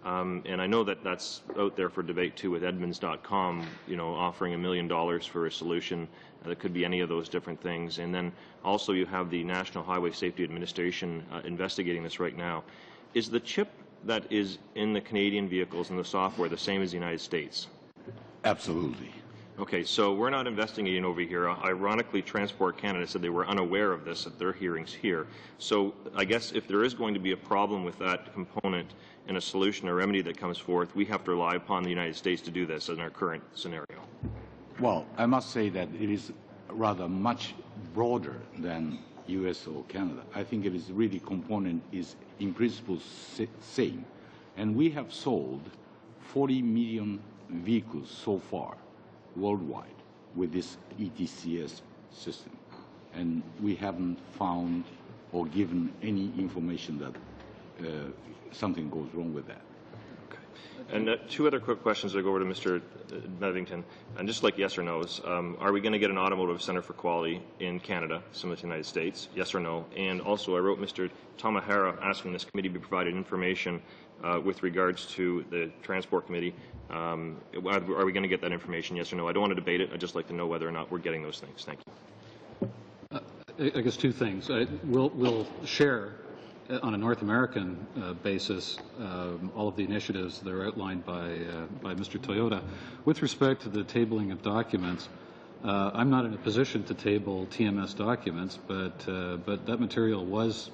And I know that that's out there for debate too, with Edmunds.com, offering $1 million for a solution that could be any of those different things. And then also you have the National Highway Safety Administration investigating this right now. Is the chip that is in the Canadian vehicles and the software the same as the United States? Absolutely. Okay, so we're not investigating over here. Ironically, Transport Canada said they were unaware of this at their hearings here. So I guess if there is going to be a problem with that component and a solution or remedy that comes forth, we have to rely upon the United States to do this in our current scenario. Well, I must say that it is rather much broader than U.S. or Canada. I think it is really component is in principle same. And we have sold 40 million vehicles so far worldwide with this ETCS system. And we haven't found or given any information that something goes wrong with that. And two other quick questions that go over to Mr. Bevington, and just like yes or no's. Are we going to get an automotive center for quality in Canada, similar to the United States? Yes or no? And also, I wrote Mr. Tomahara asking this committee be provided information with regards to the Transport Committee. Are we going to get that information, yes or no? I don't want to debate it. I'd just like to know whether or not we're getting those things. Thank you. I guess two things. We'll share on a North American basis all of the initiatives that are outlined by Mr. Toyota. With respect to the tabling of documents, I'm not in a position to table TMS documents, but that material was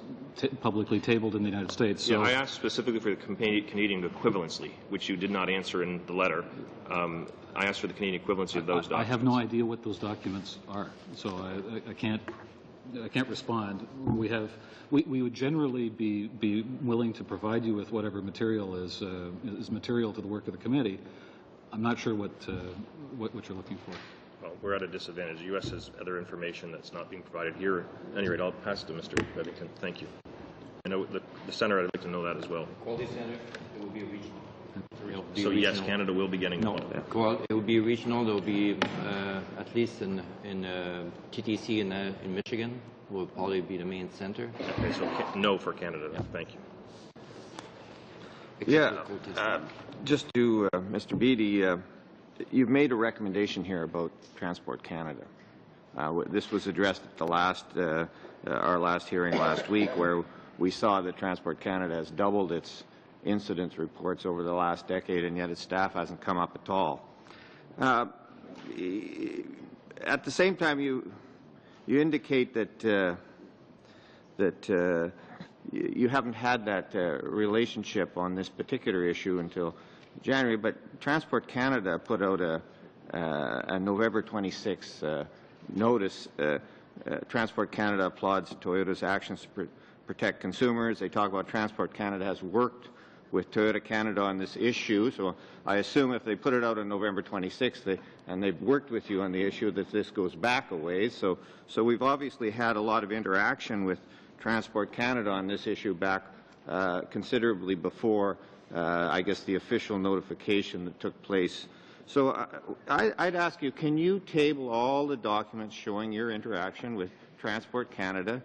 publicly tabled in the United States. So yeah, I asked specifically for the Canadian equivalency, which you did not answer in the letter. I asked for the Canadian equivalency of those documents. I have no idea what those documents are, so I can't respond. We would generally be willing to provide you with whatever material is material to the work of the committee. I'm not sure what you're looking for. Well, we're at a disadvantage. The U.S. has other information that's not being provided here. At any rate, I'll pass it to Mr. Bevington. Thank you. I know the Center, I'd like to know that as well. Quality Center, it will be regional. So yes, Canada will be getting no. Well, it will be regional. There will be at least in TTC in Michigan will probably be the main center. Okay, so no for Canada. Yeah. Thank you. Yeah, just to Mr. Beattie, you've made a recommendation here about Transport Canada. This was addressed at the our last hearing last week, where we saw that Transport Canada has doubled its incidents reports over the last decade, and yet its staff hasn't come up at all. At the same time, you indicate that you haven't had that relationship on this particular issue until January, but Transport Canada put out a November 26 notice. Transport Canada applauds Toyota's actions to protect consumers. They talk about Transport Canada has worked with Toyota Canada on this issue, so I assume if they put it out on November 26th and they've worked with you on the issue, that this goes back a ways. So we've obviously had a lot of interaction with Transport Canada on this issue back considerably before, I guess, the official notification that took place. So I'd ask you, can you table all the documents showing your interaction with Transport Canada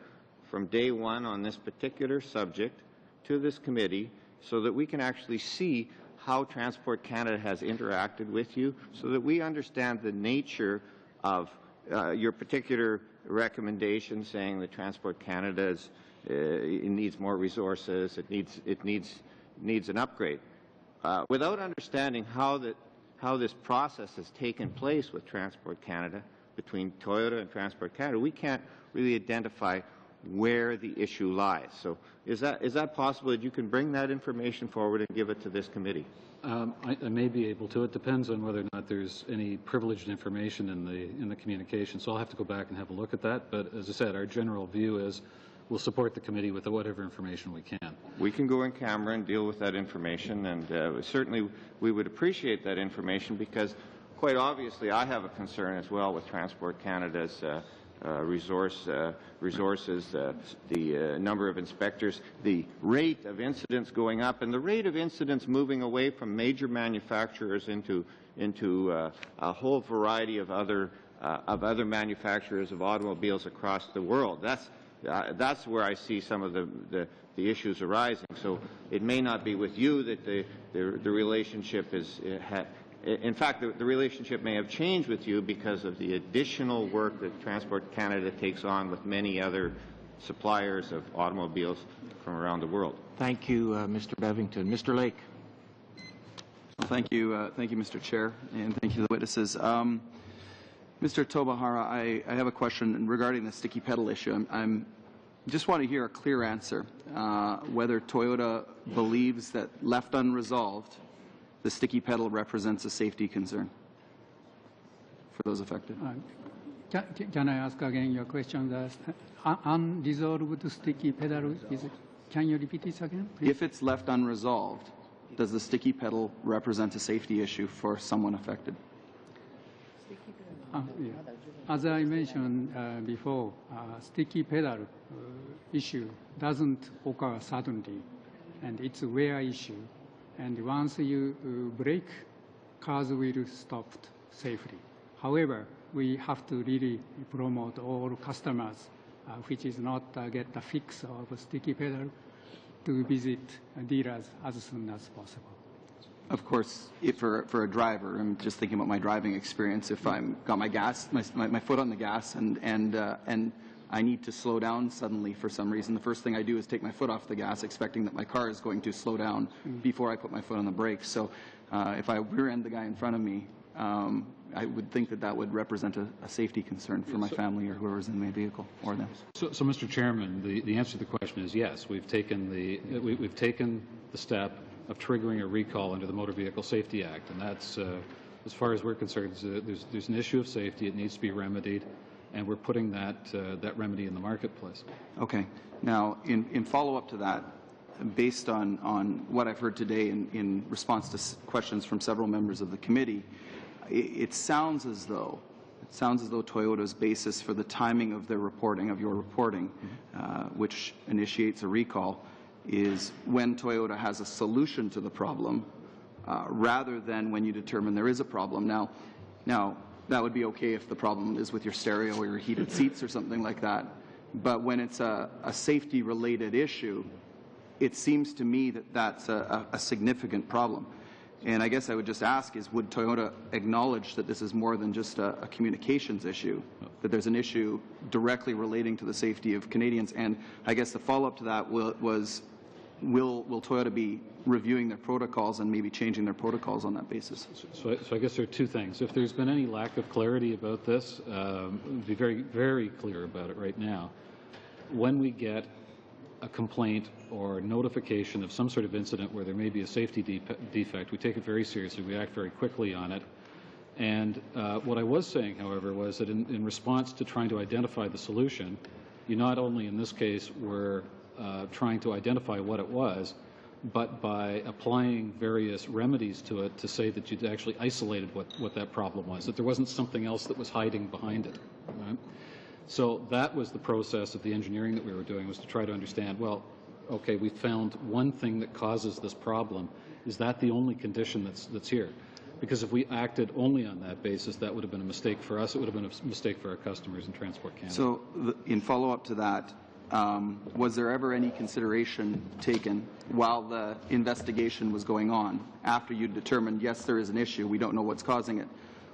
from day one on this particular subject to this committee, so that we can actually see how Transport Canada has interacted with you, so that we understand the nature of your particular recommendation, saying that Transport Canada it needs more resources, it needs an upgrade. Without understanding how this process has taken place with Transport Canada, between Toyota and Transport Canada, we can't really identify where the issue lies. So is that possible that you can bring that information forward and give it to this committee? I may be able to. It depends on whether or not there's any privileged information in the communication. So I'll have to go back and have a look at that. But as I said, our general view is we'll support the committee with whatever information we can. We can go in camera and deal with that information, and certainly we would appreciate that information, because quite obviously I have a concern as well with Transport Canada's resources, the number of inspectors, the rate of incidents going up, and the rate of incidents moving away from major manufacturers into a whole variety of other manufacturers of automobiles across the world. That's where I see some of the issues arising. So it may not be with you that the relationship is. In fact, the relationship may have changed with you because of the additional work that Transport Canada takes on with many other suppliers of automobiles from around the world. Thank you, Mr. Bevington. Mr. Lake. Thank you, Mr. Chair, and thank you to the witnesses. Mr. Tobahara, I have a question regarding the sticky pedal issue. I just want to hear a clear answer whether Toyota believes that left unresolved, the sticky pedal represents a safety concern for those affected. Can I ask again your question? The unresolved sticky pedal, can you repeat this again, please? If it's left unresolved, does the sticky pedal represent a safety issue for someone affected? Yeah. As I mentioned before, sticky pedal issue doesn't occur suddenly, and it's a rare issue. And once you brake, cars will stop safely. However, we have to really promote all customers, which is not get the fix of a sticky pedal, to visit dealers as soon as possible. Of course, if for a driver, I'm just thinking about my driving experience. If I'm got my gas, my foot on the gas, and I need to slow down suddenly for some reason, the first thing I do is take my foot off the gas, expecting that my car is going to slow down before I put my foot on the brakes. So, if I rear-end the guy in front of me, I would think that that would represent a safety concern for my family or whoever's in my vehicle or them. So Mr. Chairman, the answer to the question is yes. We've taken the step of triggering a recall under the Motor Vehicle Safety Act, and that's, as far as we're concerned, there's an issue of safety. It needs to be remedied, and we're putting that remedy in the marketplace. Okay. Now, in follow-up to that, based on what I've heard today in response to questions from several members of the committee, it sounds as though Toyota's basis for the timing of their reporting, of your reporting, which initiates a recall, is when Toyota has a solution to the problem, rather than when you determine there is a problem. Now, that would be okay if the problem is with your stereo or your heated seats or something like that. But when it's a safety-related issue, it seems to me that that's a significant problem. And I guess I would just ask is, would Toyota acknowledge that this is more than just a communications issue, that there's an issue directly relating to the safety of Canadians? And I guess the follow-up to that was, will Toyota be reviewing their protocols and maybe changing their protocols on that basis? So I guess there are two things. If there's been any lack of clarity about this, be very, very clear about it right now. When we get a complaint or notification of some sort of incident where there may be a safety defect, we take it very seriously. We act very quickly on it. And what I was saying, however, was that in response to trying to identify the solution, you not only in this case were trying to identify what it was, but by applying various remedies to it to say that you'd actually isolated what that problem was, that there wasn't something else that was hiding behind it. Right? So that was the process of the engineering that we were doing, was to try to understand, well, okay, we found one thing that causes this problem. Is that the only condition that's here? Because if we acted only on that basis, that would have been a mistake for us. It would have been a mistake for our customers in Transport Canada. So in follow-up to that, was there ever any consideration taken while the investigation was going on, after you determined, yes, there is an issue, we don't know what's causing it,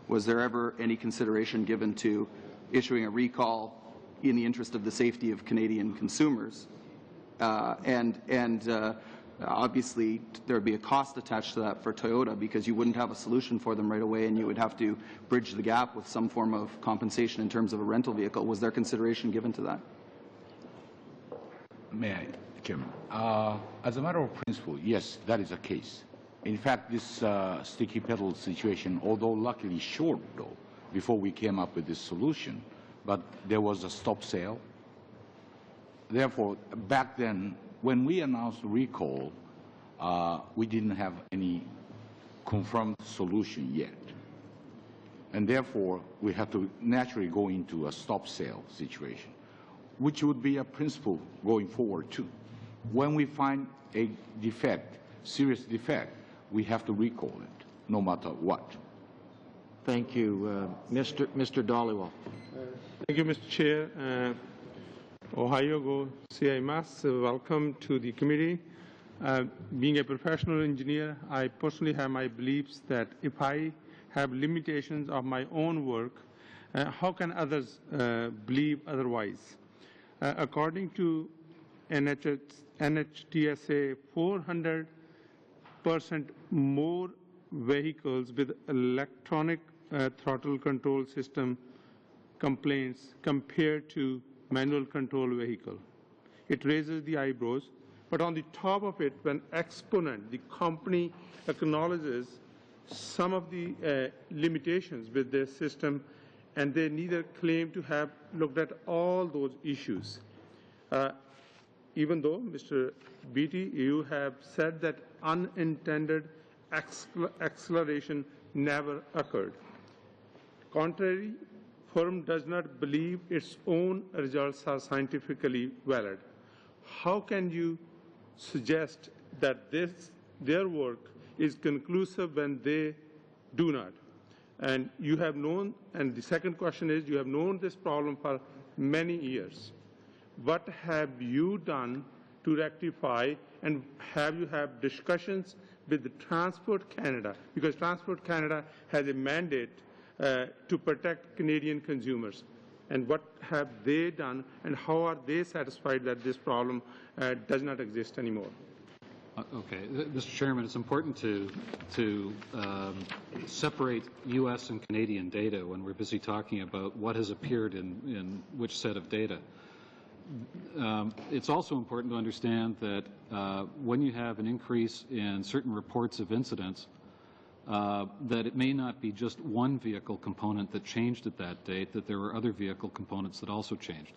was there ever any consideration given to issuing a recall in the interest of the safety of Canadian consumers? Obviously, there would be a cost attached to that for Toyota, because you wouldn't have a solution for them right away, and you would have to bridge the gap with some form of compensation in terms of a rental vehicle. Was there consideration given to that? May I, Chairman? As a matter of principle, yes, that is the case. In fact, this sticky pedal situation, although luckily short, though, before we came up with this solution, but there was a stop sale. Therefore, back then, when we announced recall, we didn't have any confirmed solution yet. And therefore, we had to naturally go into a stop sale situation, which would be a principle going forward too. When we find a defect, serious defect, we have to recall it, no matter what. Thank you. Mr. Dhaliwal. Thank you, Mr. Chair. Ohio go gozaimasu. Welcome to the committee. Being a professional engineer, I personally have my beliefs that if I have limitations of my own work, how can others believe otherwise? According to NHTSA, 400% more vehicles with electronic throttle control system complaints compared to manual control vehicle. It raises the eyebrows, but on the top of it, when Exponent, the company, acknowledges some of the limitations with their system, and they neither claim to have looked at all those issues. Even though, Mr. Beatty, you have said that unintended acceleration never occurred. Contrary, firm does not believe its own results are scientifically valid. How can you suggest that their work is conclusive when they do not? And you have known, and the second question is, you have known this problem for many years. What have you done to rectify, and have you had discussions with the Transport Canada? Because Transport Canada has a mandate to protect Canadian consumers. And what have they done, and how are they satisfied that this problem does not exist anymore? Okay, Mr. Chairman, it's important to separate U.S. and Canadian data when we're busy talking about what has appeared in which set of data. It's also important to understand that when you have an increase in certain reports of incidents, that it may not be just one vehicle component that changed at that date, that there were other vehicle components that also changed.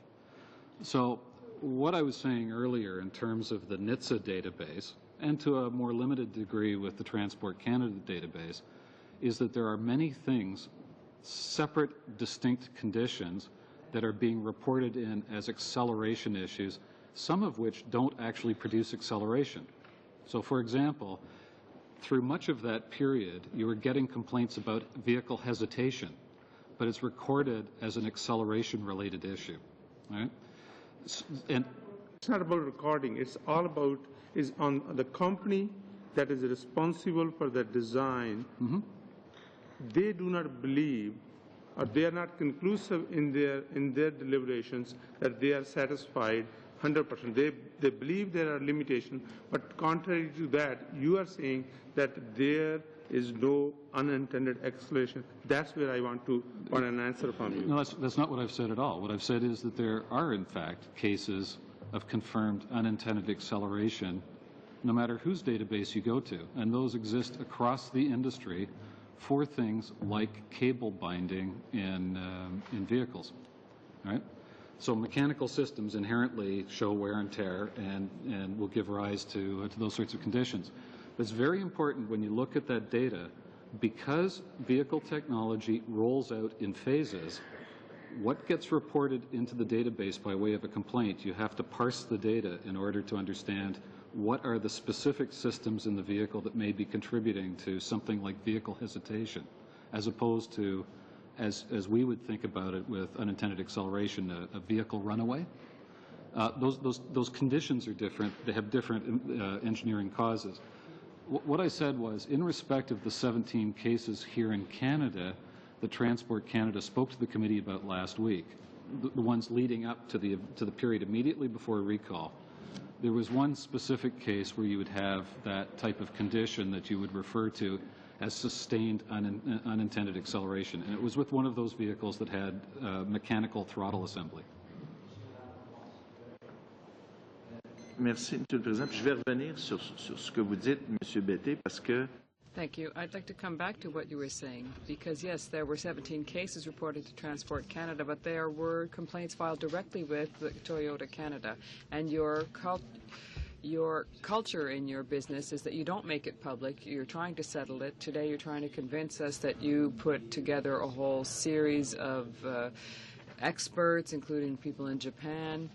So what I was saying earlier in terms of the NHTSA database, and to a more limited degree with the Transport Canada database, is that there are many things, separate, distinct conditions that are being reported in as acceleration issues, some of which don't actually produce acceleration. So for example, through much of that period, you were getting complaints about vehicle hesitation, but it's recorded as an acceleration-related issue, right? And it's not about recording. It's all about is on the company that is responsible for the design. Mm-hmm. They do not believe, or they are not conclusive in their deliberations that they are satisfied 100%. They believe there are limitations, but contrary to that, you are saying that there is no unintended acceleration. That's where I want an answer from you. No, that's not what I've said at all. What I've said is that there are, in fact, cases of confirmed unintended acceleration, no matter whose database you go to, and those exist across the industry for things like cable binding in vehicles, right? So mechanical systems inherently show wear and tear and will give rise to those sorts of conditions. But it's very important when you look at that data, because vehicle technology rolls out in phases, what gets reported into the database by way of a complaint, you have to parse the data in order to understand what are the specific systems in the vehicle that may be contributing to something like vehicle hesitation, as opposed to, as we would think about it with unintended acceleration, a vehicle runaway. Those conditions are different. They have different engineering causes. What I said was, in respect of the 17 cases here in Canada that Transport Canada spoke to the committee about last week, the ones leading up to the period immediately before recall, there was one specific case where you would have that type of condition that you would refer to as sustained unintended acceleration, and it was with one of those vehicles that had mechanical throttle assembly. Merci, Monsieur le Président. Puis je vais revenir sur ce que vous dites, Monsieur Bété, parce que Thank you. I'd like to come back to what you were saying, because yes, there were 17 cases reported to Transport Canada, but there were complaints filed directly with Toyota Canada. And your culture in your business is that you don't make it public. You're trying to settle it. Today you're trying to convince us that you put together a whole series of experts, including people in Japan.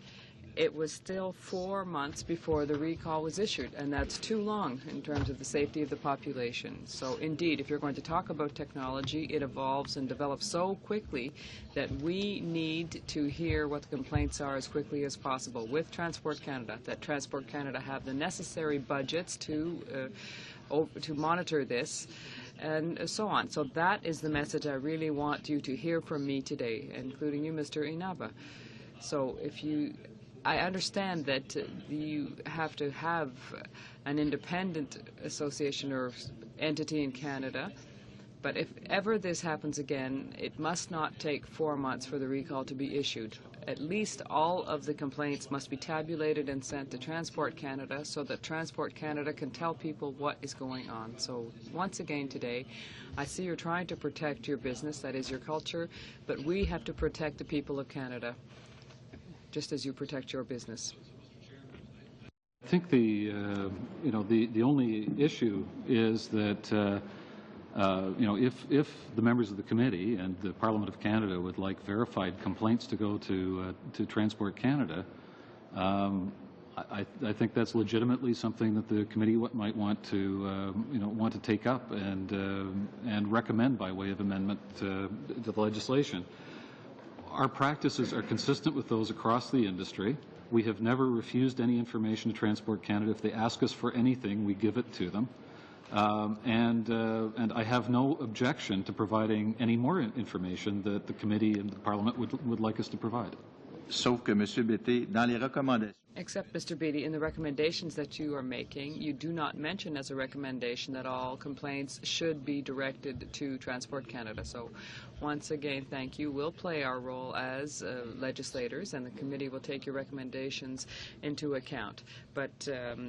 It was still 4 months before the recall was issued, and that's too long in terms of the safety of the population. So indeed, if you're going to talk about technology, it evolves and develops so quickly that we need to hear what the complaints are as quickly as possible with Transport Canada, that Transport Canada have the necessary budgets to monitor this, and so on. So that is the message I really want you to hear from me today, including you, Mr. Inaba. So I understand that you have to have an independent association or entity in Canada, but if ever this happens again, it must not take 4 months for the recall to be issued. At least all of the complaints must be tabulated and sent to Transport Canada so that Transport Canada can tell people what is going on. So once again today, I see you're trying to protect your business, that is your culture, but we have to protect the people of Canada, just as you protect your business. I think the only issue is that if the members of the committee and the Parliament of Canada would like verified complaints to go to Transport Canada, I think that's legitimately something that the committee might want to take up and recommend by way of amendment to the legislation. Our practices are consistent with those across the industry. We have never refused any information to Transport Canada. If they ask us for anything, we give it to them. And I have no objection to providing any more information that the committee and the Parliament would like us to provide. Sauf que, M. Bété, dans les recommandations. Except, Mr. Beatty, in the recommendations that you are making, you do not mention as a recommendation that all complaints should be directed to Transport Canada. So, once again, thank you. We'll play our role as legislators, and the committee will take your recommendations into account. But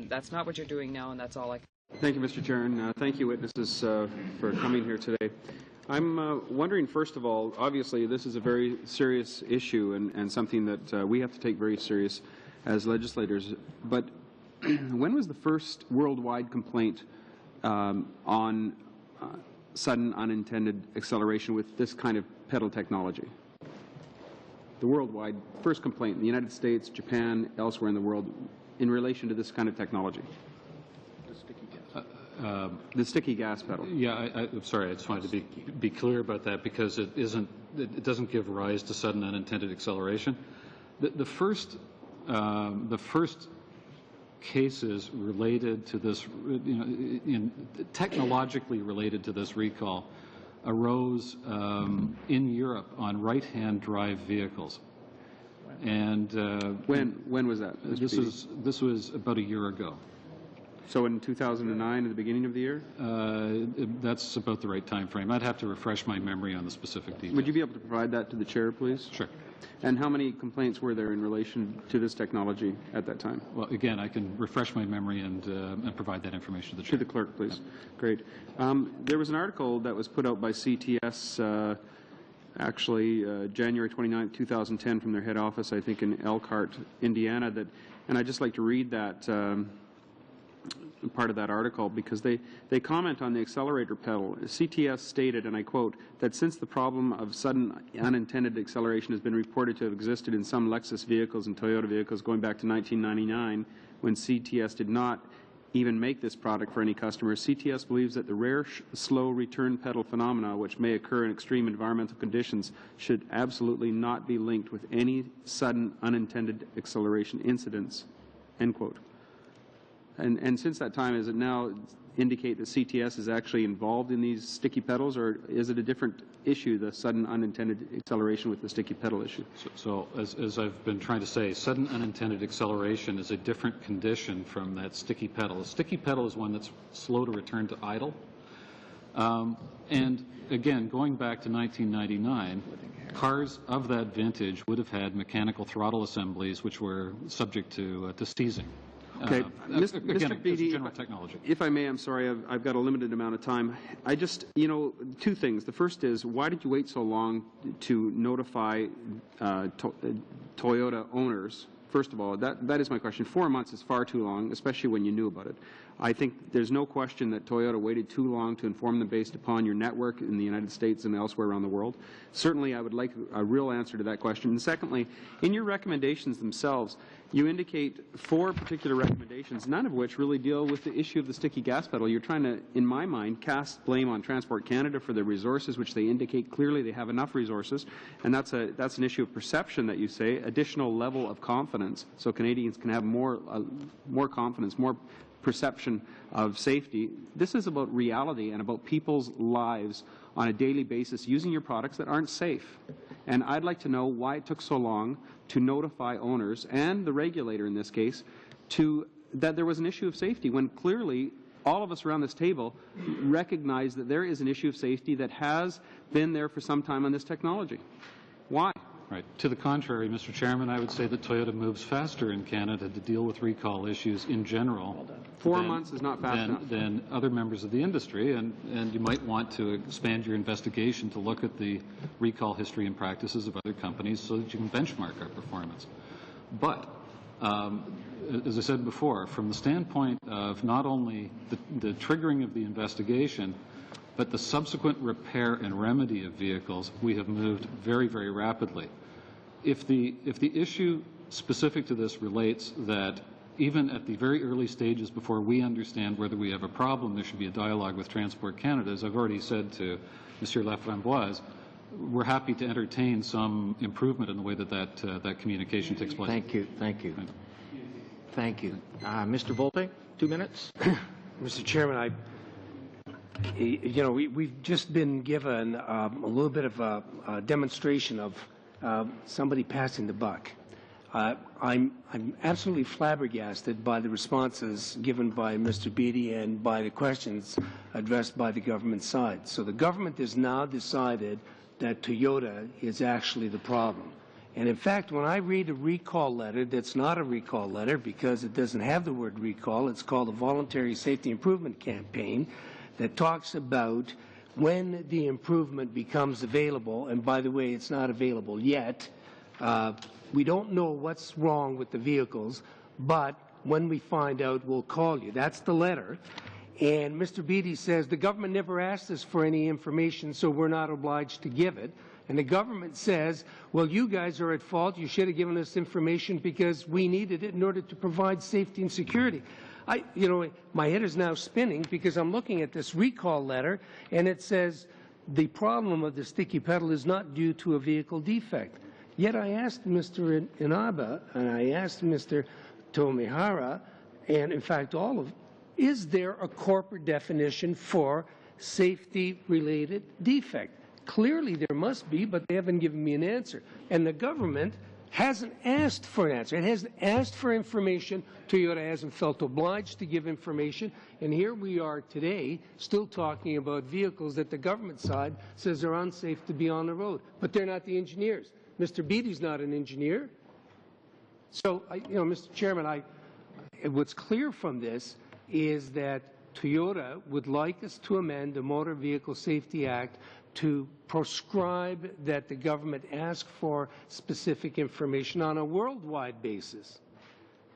that's not what you're doing now, and that's all I can. Thank you, Mr. Chair, and thank you, witnesses, for coming here today. I'm wondering, first of all, obviously this is a very serious issue and something that we have to take very serious as legislators, but when was the first worldwide complaint on sudden unintended acceleration with this kind of pedal technology? The worldwide first complaint in the United States, Japan, elsewhere in the world in relation to this kind of technology? The sticky gas pedal. Yeah, I'm sorry. I just wanted to be clear about that because it doesn't give rise to sudden unintended acceleration. The first cases related to this, technologically related to this recall, arose in Europe on right-hand drive vehicles. And when was that? This was about a year ago. So in 2009, at the beginning of the year? That's about the right time frame. I'd have to refresh my memory on the specific details. Would you be able to provide that to the chair, please? Sure. And how many complaints were there in relation to this technology at that time? Well, again, I can refresh my memory and provide that information to the chair. To the clerk, please. Yeah. Great. There was an article that was put out by CTS January 29, 2010 from their head office, I think in Elkhart, Indiana, and I'd just like to read that part of that article because they comment on the accelerator pedal. CTS stated, and I quote, that since the problem of sudden unintended acceleration has been reported to have existed in some Lexus vehicles and Toyota vehicles going back to 1999 when CTS did not even make this product for any customers, CTS believes that the rare slow return pedal phenomena which may occur in extreme environmental conditions should absolutely not be linked with any sudden unintended acceleration incidents, end quote. And since that time, does it now indicate that CTS is actually involved in these sticky pedals, or is it a different issue, the sudden unintended acceleration with the sticky pedal issue? So as I've been trying to say, sudden unintended acceleration is a different condition from that sticky pedal. A sticky pedal is one that's slow to return to idle. And again, going back to 1999, cars of that vintage would have had mechanical throttle assemblies which were subject to seizing. Okay, Mr. Beatty, general technology. If I may, I'm sorry, I've got a limited amount of time. I just, two things. The first is, why did you wait so long to notify Toyota owners? First of all, that is my question. 4 months is far too long, especially when you knew about it. I think there's no question that Toyota waited too long to inform them based upon your network in the United States and elsewhere around the world. Certainly, I would like a real answer to that question. And secondly, in your recommendations themselves, you indicate 4 particular recommendations, none of which really deal with the issue of the sticky gas pedal. You're trying to, in my mind, cast blame on Transport Canada for their resources, which they indicate clearly they have enough resources, and that's an issue of perception that you say, additional level of confidence, so Canadians can have more confidence, more perception of safety. This is about reality and about people's lives on a daily basis using your products that aren't safe. And I'd like to know why it took so long to notify owners and the regulator in this case that there was an issue of safety when clearly all of us around this table recognize that there is an issue of safety that has been there for some time on this technology. Why? Right. To the contrary, Mr. Chairman, I would say that Toyota moves faster in Canada to deal with recall issues in general. 4 months is not fast enough. Than other members of the industry, and you might want to expand your investigation to look at the recall history and practices of other companies so that you can benchmark our performance. But as I said before, from the standpoint of not only the triggering of the investigation, but the subsequent repair and remedy of vehicles, we have moved very, very rapidly. If the issue specific to this relates that even at the very early stages before we understand whether we have a problem, there should be a dialogue with Transport Canada, as I've already said to Monsieur Laframboise, we're happy to entertain some improvement in the way that communication takes place. Thank you. Thank you. Thank you. Mr. Volte, 2 minutes. Mr. Chairman, we've just been given a little bit of a demonstration of somebody passing the buck. I'm absolutely flabbergasted by the responses given by Mr. Beattie and by the questions addressed by the government side. So the government has now decided that Toyota is actually the problem. And in fact, when I read a recall letter that's not a recall letter because it doesn't have the word recall, it's called a Voluntary Safety Improvement Campaign that talks about when the improvement becomes available, and by the way, it's not available yet. We don't know what's wrong with the vehicles, but when we find out, we'll call you. That's the letter. And Mr. Beattie says the government never asked us for any information, so we're not obliged to give it. And the government says, well, you guys are at fault. You should have given us information because we needed it in order to provide safety and security. My head is now spinning because I'm looking at this recall letter, and it says the problem of the sticky pedal is not due to a vehicle defect. Yet I asked Mr. Inaba and I asked Mr. Tomihara, and in fact all of them, is there a corporate definition for safety-related defect? Clearly there must be, but they haven't given me an answer. And the government hasn't asked for an answer. It hasn't asked for information. Toyota hasn't felt obliged to give information. And here we are today still talking about vehicles that the government side says are unsafe to be on the road. But they're not the engineers. Mr. Beattie's not an engineer. So, Mr. Chairman, what's clear from this is that Toyota would like us to amend the Motor Vehicle Safety Act to prescribe that the government ask for specific information on a worldwide basis,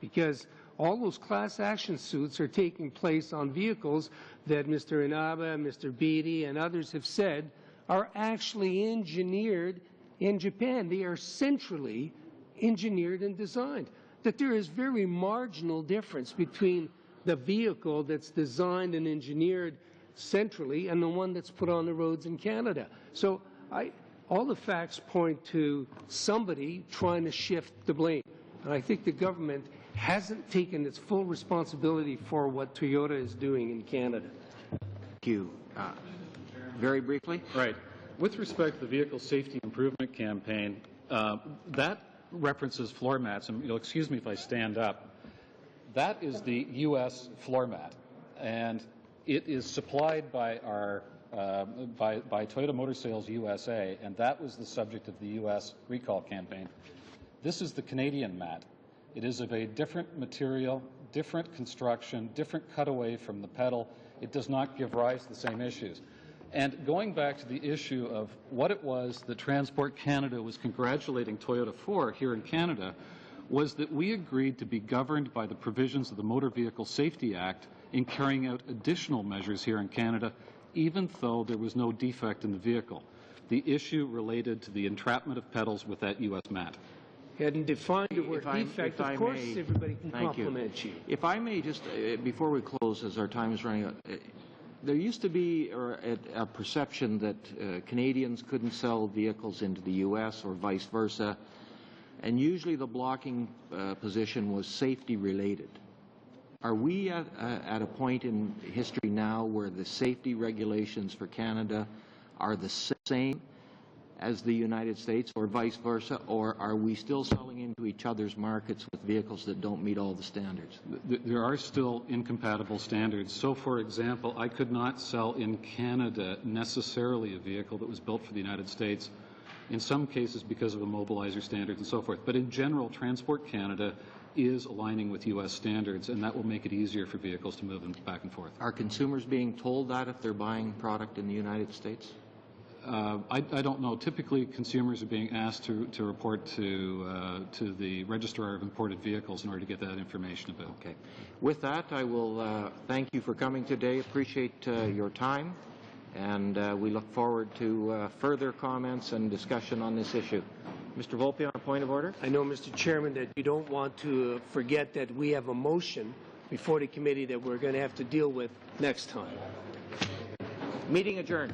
because all those class action suits are taking place on vehicles that Mr. Inaba, Mr. Beattie, and others have said are actually engineered in Japan. They are centrally engineered and designed. That there is very marginal difference between the vehicle that's designed and engineered centrally and the one that's put on the roads in Canada. So all the facts point to somebody trying to shift the blame. And I think the government hasn't taken its full responsibility for what Toyota is doing in Canada. Thank you. Very briefly. Right. With respect to the Vehicle Safety Improvement Campaign, that references floor mats, and you'll excuse me if I stand up. That is the U.S. floor mat, and it is supplied by our by Toyota Motor Sales USA, and that was the subject of the U.S. recall campaign. This is the Canadian mat. It is of a different material, different construction, different cutaway from the pedal. It does not give rise to the same issues. And going back to the issue of what it was that Transport Canada was congratulating Toyota for here in Canada, was that we agreed to be governed by the provisions of the Motor Vehicle Safety Act in carrying out additional measures here in Canada, even though there was no defect in the vehicle. The issue related to the entrapment of pedals with that U.S. mat. You hadn't defined the word defect. Of course, everybody can compliment you. If I may just, before we close, as our time is running out, there used to be a perception that Canadians couldn't sell vehicles into the U.S. or vice versa, and usually the blocking position was safety related. Are we at a point in history now where the safety regulations for Canada are the same as the United States or vice versa, or are we still selling into each other's markets with vehicles that don't meet all the standards? There are still incompatible standards. So, for example, I could not sell in Canada necessarily a vehicle that was built for the United States, in some cases because of immobilizer standards and so forth. But in general, Transport Canada is aligning with U.S. standards, and that will make it easier for vehicles to move back and forth. Are consumers being told that if they're buying product in the United States? I don't know. Typically, consumers are being asked to report to the Registrar of Imported Vehicles in order to get that information about. Okay. With that, I will thank you for coming today. Appreciate your time, and we look forward to further comments and discussion on this issue. Mr. Volpe, on a point of order? I know, Mr. Chairman, that you don't want to forget that we have a motion before the committee that we're going to have to deal with next time. Meeting adjourned.